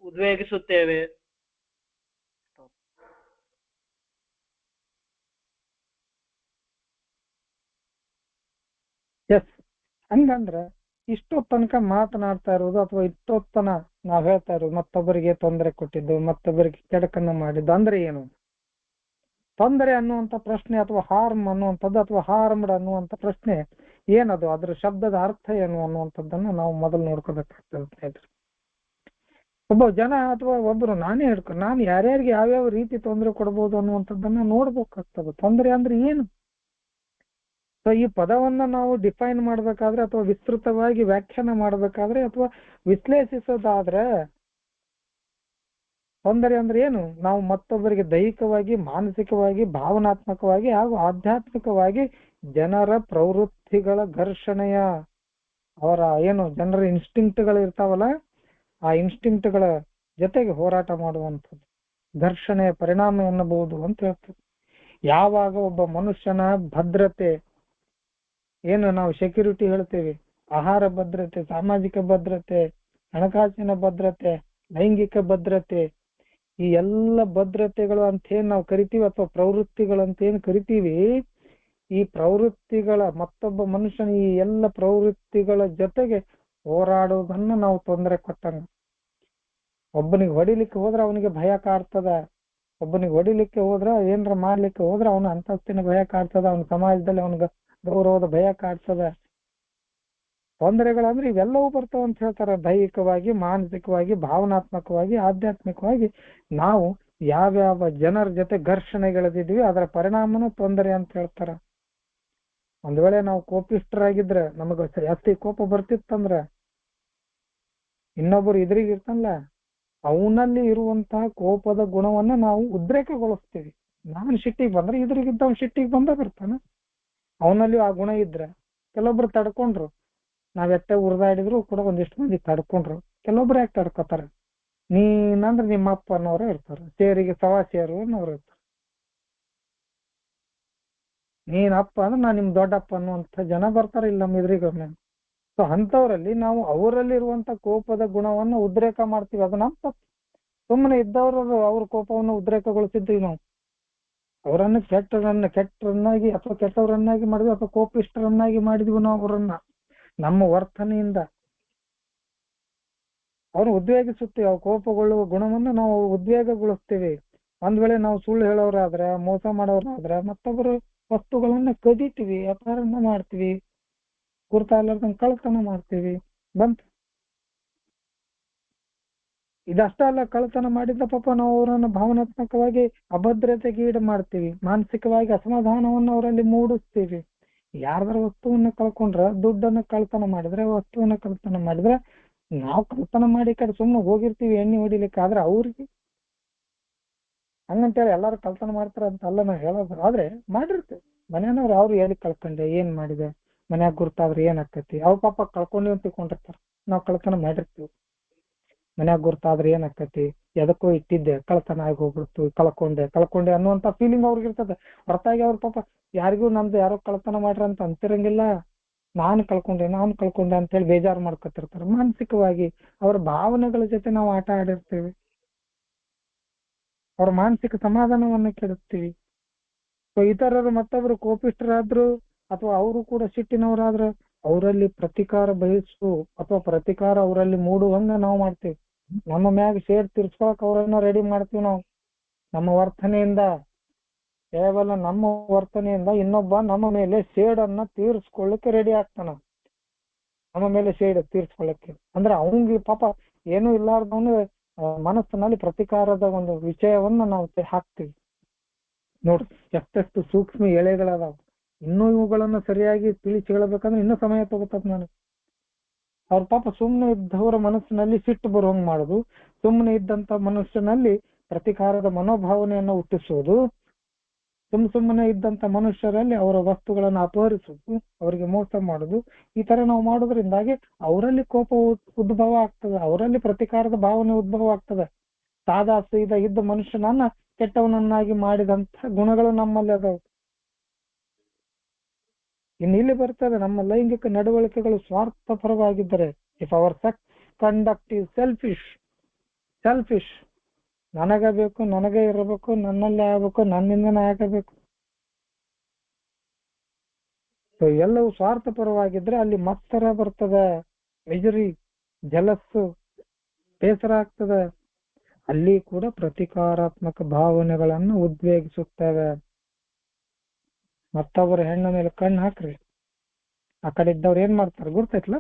ಉದ್ವೇಗಿಸುತ್ತೇವೆ. ಎಸ್, ಹಂಗಂದ್ರೆ ಇಷ್ಟೊತ್ತು ತನಕ ಮಾತನಾಡ್ತಾ ಇರೋದು ಅಥವಾ ಇಷ್ಟೊತ್ತನ ನಾವ್ ಹೇಳ್ತಾ ಇರೋದು ಮತ್ತೊಬ್ಬರಿಗೆ ತೊಂದರೆ ಕೊಟ್ಟಿದ್ದು, ಮತ್ತೊಬ್ಬರಿಗೆ ಕೆಡಕನ್ನು ಮಾಡಿದ್ದು ಅಂದ್ರೆ ಏನು? ತೊಂದರೆ ಅನ್ನುವಂಥ ಪ್ರಶ್ನೆ ಅಥವಾ ಹಾರ್ಮ್ ಅನ್ನುವಂಥದ್ದು ಅಥವಾ ಹಾರ್ಮ್ಡ್ ಅನ್ನುವಂಥ ಪ್ರಶ್ನೆ ಏನದು, ಅದ್ರ ಶಬ್ದದ ಅರ್ಥ ಏನು ಅನ್ನುವಂಥದ್ದನ್ನ ನಾವು ಮೊದಲು ನೋಡ್ಕೋಬೇಕಾಗ್ತದೆ ಸ್ನೇಹಿತರೆ. ಒಬ್ಬ ಜನ ಅಥವಾ ಒಬ್ಬರು ನಾನು ಯಾರ್ಯಾರಿಗೆ ಯಾವ್ಯಾವ ರೀತಿ ತೊಂದರೆ ಕೊಡ್ಬೋದು ಅನ್ನುವಂಥದ್ದನ್ನ ನೋಡ್ಬೇಕಾಗ್ತದೆ. ತೊಂದರೆ ಅಂದ್ರೆ ಏನು? ಸೊ ಈ ಪದವನ್ನ ನಾವು ಡಿಫೈನ್ ಮಾಡ್ಬೇಕಾದ್ರೆ ಅಥವಾ ವಿಸ್ತೃತವಾಗಿ ವ್ಯಾಖ್ಯಾನ ಮಾಡ್ಬೇಕಾದ್ರೆ ಅಥವಾ ವಿಶ್ಲೇಷಿಸೋದಾದ್ರೆ ತೊಂದರೆ ಅಂದ್ರೆ ಏನು? ನಾವು ಮತ್ತೊಬ್ಬರಿಗೆ ದೈಹಿಕವಾಗಿ, ಮಾನಸಿಕವಾಗಿ, ಭಾವನಾತ್ಮಕವಾಗಿ ಹಾಗೂ ಆಧ್ಯಾತ್ಮಿಕವಾಗಿ ಜನರ ಪ್ರವೃತ್ತಿಗಳ ಘರ್ಷಣೆಯ, ಅವರ ಏನು ಜನರ ಇನ್ಸ್ಟಿಂಕ್ಟ್ಗಳು ಇರ್ತಾವಲ್ಲ ಆ ಇನ್ಸ್ಟಿಂಕ್ಟ್ಗಳ ಜೊತೆಗೆ ಹೋರಾಟ ಮಾಡುವಂಥದ್ದು ಘರ್ಷಣೆಯ ಪರಿಣಾಮ ಎನ್ನಬಹುದು ಅಂತ ಹೇಳ್ತಾರೆ. ಯಾವಾಗ ಒಬ್ಬ ಮನುಷ್ಯನ ಭದ್ರತೆ, ಏನು ನಾವು ಸೆಕ್ಯೂರಿಟಿ ಹೇಳ್ತೇವೆ, ಆಹಾರ ಭದ್ರತೆ, ಸಾಮಾಜಿಕ ಭದ್ರತೆ, ಹಣಕಾಸಿನ ಭದ್ರತೆ, ಲೈಂಗಿಕ ಭದ್ರತೆ, ಈ ಎಲ್ಲ ಭದ್ರತೆಗಳು ಅಂತ ಏನ್ ನಾವು ಕರಿತೀವಿ ಅಥವಾ ಪ್ರವೃತ್ತಿಗಳು ಅಂತ ಏನ್ ಕರಿತೀವಿ, ಈ ಪ್ರವೃತ್ತಿಗಳ ಮತ್ತೊಬ್ಬ ಮನುಷ್ಯನ ಈ ಎಲ್ಲ ಪ್ರವೃತ್ತಿಗಳ ಜೊತೆಗೆ ಹೋರಾಡೋದನ್ನ ನಾವು ತೊಂದರೆ ಕೊಟ್ಟಂಗ. ಒಬ್ಬನಿಗೆ ಹೊಡಿಲಿಕ್ಕೆ ಹೋದ್ರೆ ಅವನಿಗೆ ಭಯ ಕಾಡ್ತದ, ಒಬ್ಬನಿಗೆ ಹೊಡಿಲಿಕ್ಕೆ ಹೋದ್ರ ಏನ್ರ ಮಾಡ್ಲಿಕ್ಕೆ ಹೋದ್ರೆ ಅವನ ಅಂತಸ್ತಿನ ಭಯ ಕಾಡ್ತದ, ಅವನ ಸಮಾಜದಲ್ಲಿ ಅವನಿಗೆ ಗೌರವದ ಭಯ ಕಾಡ್ತದ. ತೊಂದರೆಗಳಂದ್ರೆ ಇವೆಲ್ಲವೂ ಬರ್ತಾವ ಅಂತ ಹೇಳ್ತಾರೆ. ದೈಹಿಕವಾಗಿ, ಮಾನಸಿಕವಾಗಿ, ಭಾವನಾತ್ಮಕವಾಗಿ, ಆಧ್ಯಾತ್ಮಿಕವಾಗಿ ನಾವು ಯಾವ್ಯಾವ ಜನರ ಜೊತೆ ಘರ್ಷಣೆಗಳಿದ್ವಿ ಅದರ ಪರಿಣಾಮನ ತೊಂದರೆ ಅಂತ ಹೇಳ್ತಾರ. ಒಂದ್ ವೇಳೆ ನಾವು ಕೋಪಿಷ್ಠರಾಗಿದ್ರೆ, ನಮಗ ಜಾಸ್ತಿ ಕೋಪ ಬರ್ತಿತ್ತಂದ್ರ ಇನ್ನೊಬ್ಬರು ಎದುರಿಗಿರ್ತಾನಲ್ಲ, ಅವನಲ್ಲಿ ಇರುವಂತಹ ಕೋಪದ ಗುಣವನ್ನ ನಾವು ಉದ್ರೇಕಗೊಳಿಸ್ತೀವಿ. ನಾನು ಸಿಟ್ಟಿಗೆ ಬಂದ್ರೆ ಎದುರಿಗಿದ್ದವ್ ಸಿಟ್ಟಿಗೆ ಬಂದ ಬರ್ತಾನ. ಅವನಲ್ಲಿ ಆ ಗುಣ ಇದ್ರೆ ಕೆಲವೊಬ್ರು ತಡ್ಕೊಂಡ್ರು, ನಾವೆಷ್ಟೇ ಉರಿದಾಡಿದ್ರು ಕೂಡ ಒಂದಿಷ್ಟು ಮಂದಿ ತಡ್ಕೊಂಡ್ರು. ಕೆಲವೊಬ್ರು ಯಾಕೆ ತಡ್ಕೋತಾರ, ನೀನಂದ್ರೆ ನಿಮ್ಮ ಅಪ್ಪ ಅನ್ನೋರು ಇರ್ತಾರೆ, ಸೇರಿಗೆ ಸವಾಸಿಯರು ಅನ್ನೋರು ಇರ್ತಾರೆ. ನೀನ್ ಅಪ್ಪ ಅಂದ್ರೆ ನಾನ್ ನಿಮ್ ದೊಡ್ಡಪ್ಪ ಅನ್ನುವಂತ ಜನ ಬರ್ತಾರ ಇಲ್ಲ ನಮ್ಮ ಎದುರಿಗೊಮ್ಮೆ. ಸೊ ಅಂತವ್ರಲ್ಲಿ ನಾವು ಅವರಲ್ಲಿ ಇರುವಂತ ಕೋಪದ ಗುಣವನ್ನ ಉದ್ರೇಕ ಮಾಡ್ತೀವಿ, ಅದು ನಮ್ ತಪ್ಪು. ಸುಮ್ಮನೆ ಇದ್ದವರು ಅವ್ರ ಕೋಪವನ್ನು ಉದ್ರೇಕಗೊಳಿಸಿದ್ವಿ ನಾವು. ಅವರನ್ನ ಕೆಟ್ಟರನ್ನಾಗಿ ಅಥವಾ ಕೆಟ್ಟವರನ್ನಾಗಿ ಮಾಡಿದ್ವಿ ಅಥವಾ ಕೋಪಿಷ್ಟರನ್ನಾಗಿ ಮಾಡಿದ್ವಿ ನಾವು ಅವರನ್ನ. ನಮ್ಮ ವರ್ತನೆಯಿಂದ ಅವ್ರನ್ನ ಉದ್ವೇಗಿಸುತ್ತೇವೆ, ಅವ್ರು ಕೋಪಗೊಳ್ಳುವ ಗುಣವನ್ನ ನಾವು ಉದ್ವೇಗಗೊಳಿಸ್ತೇವೆ. ಒಂದ್ ವೇಳೆ ನಾವು ಸುಳ್ಳು ಹೇಳೋರಾದ್ರೆ, ಮೋಸ ಮಾಡೋರಾದ್ರೆ, ಮತ್ತೊಬ್ಬರು ವಸ್ತುಗಳನ್ನ ಕದೀತೀವಿ, ಅಪಹರಣ ಮಾಡ್ತೀವಿ, ಗುರ್ತಾಗ್ಲಾರ್ದಂಗ್ ಕಳ್ತನ ಮಾಡ್ತೀವಿ. ಬಂತು ಇದಷ್ಟ ಅಲ್ಲ, ಕಳ್ತನ ಮಾಡಿದ್ದ ಪಾಪ ನಾವು ಅವರನ್ನ ಭಾವನಾತ್ಮಕವಾಗಿ ಅಭದ್ರತೆಗೆ ಈಡು ಮಾಡ್ತೀವಿ, ಮಾನಸಿಕವಾಗಿ ಅಸಮಾಧಾನವನ್ನ ಅವರಲ್ಲಿ ಮೂಡಿಸ್ತೀವಿ. ಯಾರ್ದಾರ ವಸ್ತುವನ್ನ ಕಳ್ಕೊಂಡ್ರ, ದುಡ್ಡನ್ನ ಕಳ್ತನ ಮಾಡಿದ್ರೆ, ವಸ್ತುವನ್ನ ಕಳ್ತನ ಮಾಡಿದ್ರೆ, ನಾವು ಕಳ್ತನ ಮಾಡಿ ಕಡೆ ಸುಮ್ಮನೆ ಹೋಗಿರ್ತೀವಿ ಎಣ್ಣೆ ಹೊಡಿಲಿಕ್ಕೆ. ಆದ್ರೆ ಅವ್ರಿಗೆ ಹಂಗಂತೇಳಿ ಎಲ್ಲಾರು ಕಳ್ತನ ಮಾಡ್ತಾರ ಅಂತ ಅಲ್ಲ ನಾವು ಹೇಳೋದು. ಆದ್ರೆ ಮಾಡಿರ್ತೇವೆ ಮನೆಯವ್ರು, ಅವ್ರು ಎಲ್ಲಿ ಕಳ್ಕೊಂಡೆ, ಏನ್ ಮಾಡಿದೆ, ಮನ್ಯಾಗ ಗುರ್ತಾದ್ರೆ ಏನ್ ಆಕತಿ, ಅವ್ರ ಪಾಪ ಕಳ್ಕೊಂಡಿ ಅಂತ ತಿಳ್ಕೊಂಡಿರ್ತಾರ. ನಾವು ಕಳ್ತನ ಮಾಡಿರ್ತೀವಿ, ಮನ್ಯಾಗ ಗುರ್ತಾದ್ರೆ ಏನ್ ಆಕತಿ, ಎದಕ್ಕೋ ಇಟ್ಟಿದ್ದೆ ಕಳ್ತನ ಆಗಿ ಹೋಗ್ಬಿಡ್ತು, ಕಳ್ಕೊಂಡೆ ಅನ್ನುವಂತ ಫೀಲಿಂಗ್ ಅವ್ರಿಗೆ ಇರ್ತದೆ. ಹೊರತಾಗಿ ಅವ್ರ ಪಾಪ ಯಾರಿಗೂ ನಮ್ದು ಯಾರೋ ಕಳ್ತನ ಮಾಡ್ರ ಅಂತ ಅಂತಿರಂಗಿಲ್ಲ. ನಾನು ಕಳ್ಕೊಂಡೆ ಅಂತ ಹೇಳಿ ಬೇಜಾರು ಮಾಡ್ಕೊತಿರ್ತಾರೆ. ಮಾನಸಿಕವಾಗಿ ಅವರ ಭಾವನೆಗಳ ಜೊತೆ ನಾವು ಆಟ ಆಡಿರ್ತೀವಿ, ಅವ್ರ ಮಾನಸಿಕ ಸಮಾಧಾನವನ್ನ ಕೆಡಿಸ್ತೀವಿ. ಸೊ ಇತರರು ಮತ್ತೊಬ್ರು ಕೋಪಿಷ್ಠರಾದ್ರು ಅಥವಾ ಅವರು ಕೂಡ ಸಿಟ್ಟಿನವರಾದ್ರ ಅವರಲ್ಲಿ ಪ್ರತಿಕಾರ ಬಯಸು ಅಥವಾ ಪ್ರತಿಕಾರ ಅವರಲ್ಲಿ ಮೂಡುವಂಗ ನಾವು ಮಾಡ್ತೀವಿ. ನಮ್ಮ ಮ್ಯಾಗ ಸೇಡ್ ತೀರ್ಸ್ಕೊಳಕ್ ಅವರನ್ನ ರೆಡಿ ಮಾಡ್ತೀವಿ ನಾವು. ನಮ್ಮ ವರ್ತನೆಯಿಂದ, ಕೇವಲ ನಮ್ಮ ವರ್ತನೆಯಿಂದ ಇನ್ನೊಬ್ಬ ನಮ್ಮ ಮೇಲೆ ಸೇಡನ್ನ ತೀರ್ಸ್ಕೊಳ್ಳಿಕ್ಕೆ ರೆಡಿ ಆಗ್ತಾನ. ನಮ್ಮ ಮೇಲೆ ಸೇಡ್ ತೀರ್ಸ್ಕೊಳ್ಳಕ್ಕೆ ಅಂದ್ರೆ ಅವನಿಗೆ ಪಾಪ ಏನೂ ಇಲ್ಲಾರ್ದವನು ಮನಸ್ಸಿನಲ್ಲಿ ಪ್ರತಿಕಾರದ ಒಂದು ವಿಷಯವನ್ನ ನಾವು ಹಾಕ್ತಿವಿ. ನೋಡ್ರಿ ಎಷ್ಟೆಷ್ಟು ಸೂಕ್ಷ್ಮ ಎಳೆಗಳದಾವ. ಇನ್ನೂ ಇವುಗಳನ್ನ ಸರಿಯಾಗಿ ತಿಳಿಸಿ ಹೇಳಬೇಕಂದ್ರೆ ಇನ್ನೂ ಸಮಯ ತಗೋತದ ನನಗೆ. ಅವ್ರ ಪಾಪ ಸುಮ್ಮನೆ ಇದ್ದವರ ಮನಸ್ಸಿನಲ್ಲಿ ಸಿಟ್ಟು ಬರುವಂಗ್ ಮಾಡುದು, ಸುಮ್ಮನೆ ಇದ್ದಂತ ಮನುಷ್ಯನಲ್ಲಿ ಪ್ರತಿಕಾರದ ಮನೋಭಾವನೆಯನ್ನ ಹುಟ್ಟಿಸೋದು, ಸುಮ್ಮನೆ ಇದ್ದಂತ ಮನುಷ್ಯರಲ್ಲಿ ಅವರ ವಸ್ತುಗಳನ್ನ ಅಪಹರಿಸುವುದು, ಅವರಿಗೆ ಮೋಸ ಮಾಡುದು, ಈ ತರ ನಾವು ಮಾಡೋದ್ರಿಂದಾಗಿ ಅವರಲ್ಲಿ ಕೋಪ ಉದ್ಭವ ಆಗ್ತದೆ, ಅವರಲ್ಲಿ ಪ್ರತಿಕಾರದ ಭಾವನೆ ಉದ್ಭವ ಆಗ್ತದೆ. ಸಾದಾ ಸೀದಾ ಇದ್ದ ಮನುಷ್ಯನನ್ನ ಕೆಟ್ಟವನನ್ನಾಗಿ ಮಾಡಿದಂತ ಗುಣಗಳು ನಮ್ಮಲ್ಲಿ ಅದಾವ. ಇನ್ನು ಇಲ್ಲಿ ಬರ್ತದೆ ನಮ್ಮ ಲೈಂಗಿಕ ನಡವಳಿಕೆಗಳು ಸ್ವಾರ್ಥಪರವಾಗಿದ್ದರೆ, if our sex conduct is selfish, ನನಗ ಬೇಕು, ನನಗೆ ಇರಬೇಕು, ನನ್ನಲ್ಲೇ ಆಗಬೇಕು, ನನ್ನಿಂದನೇ ಆಗಬೇಕು, ಎಲ್ಲವೂ ಸ್ವಾರ್ಥಪರವಾಗಿದ್ರೆ ಅಲ್ಲಿ ಮತ್ಸರ ಬರ್ತದೆ, ಮೆಜರಿ, ಜಲಸ್ಸು, ಬೇಸರ ಆಗ್ತದೆ. ಅಲ್ಲಿ ಕೂಡ ಪ್ರತಿಕಾರಾತ್ಮಕ ಭಾವನೆಗಳನ್ನು ಉದ್ವೇಗಿಸುತ್ತವೆ. ಮತ್ತೊಬ್ಬರ ಹೆಣ್ಣ ಮೇಲೆ ಕಣ್ಣು ಹಾಕ್ರಿ, ಆ ಕಡೆ ಇದ್ದವ್ರು ಏನ್ ಮಾಡ್ತಾರೆ ಗುರ್ತೈತ್ಲ.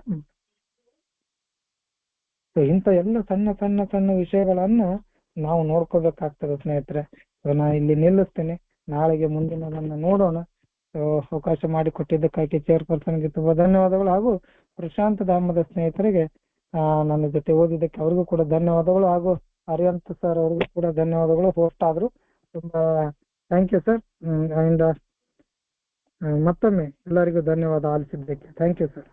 ಇಂಥ ಎಲ್ಲ ಸಣ್ಣ ಸಣ್ಣ ಸಣ್ಣ ವಿಷಯಗಳನ್ನು ನಾವು ನೋಡ್ಕೋಬೇಕಾಗ್ತದೆ ಸ್ನೇಹಿತರೆ. ನಾ ಇಲ್ಲಿ ನಿಲ್ಲಿಸ್ತೇನೆ, ನಾಳೆಗೆ ಮುಂದಿನದನ್ನ ನೋಡೋಣ. ಅವಕಾಶ ಮಾಡಿಕೊಟ್ಟಿದ್ದಕ್ಕಾಗಿ ಚೇರ್ಪರ್ಸನ್ಗೆ ತುಂಬಾ ಧನ್ಯವಾದಗಳು, ಹಾಗೂ ಪ್ರಶಾಂತ ಧಾಮದ ಸ್ನೇಹಿತರಿಗೆ ನನ್ನ ಜೊತೆ ಓದಿದ್ದಕ್ಕೆ ಅವ್ರಿಗೂ ಕೂಡ ಧನ್ಯವಾದಗಳು, ಹಾಗೂ ಅರಿಯಂತ್ ಸರ್ ಅವ್ರಿಗೂ ಕೂಡ ಧನ್ಯವಾದಗಳು. ಹೋಸ್ಟ್ ಆದ್ರು ತುಂಬಾ ಥ್ಯಾಂಕ್ ಯು ಸರ್. ಅಂಡ್ ಮತ್ತೊಮ್ಮೆ ಎಲ್ಲರಿಗೂ ಧನ್ಯವಾದ ಆಲಿಸಿದ್ದಕ್ಕೆ. Thank you sir.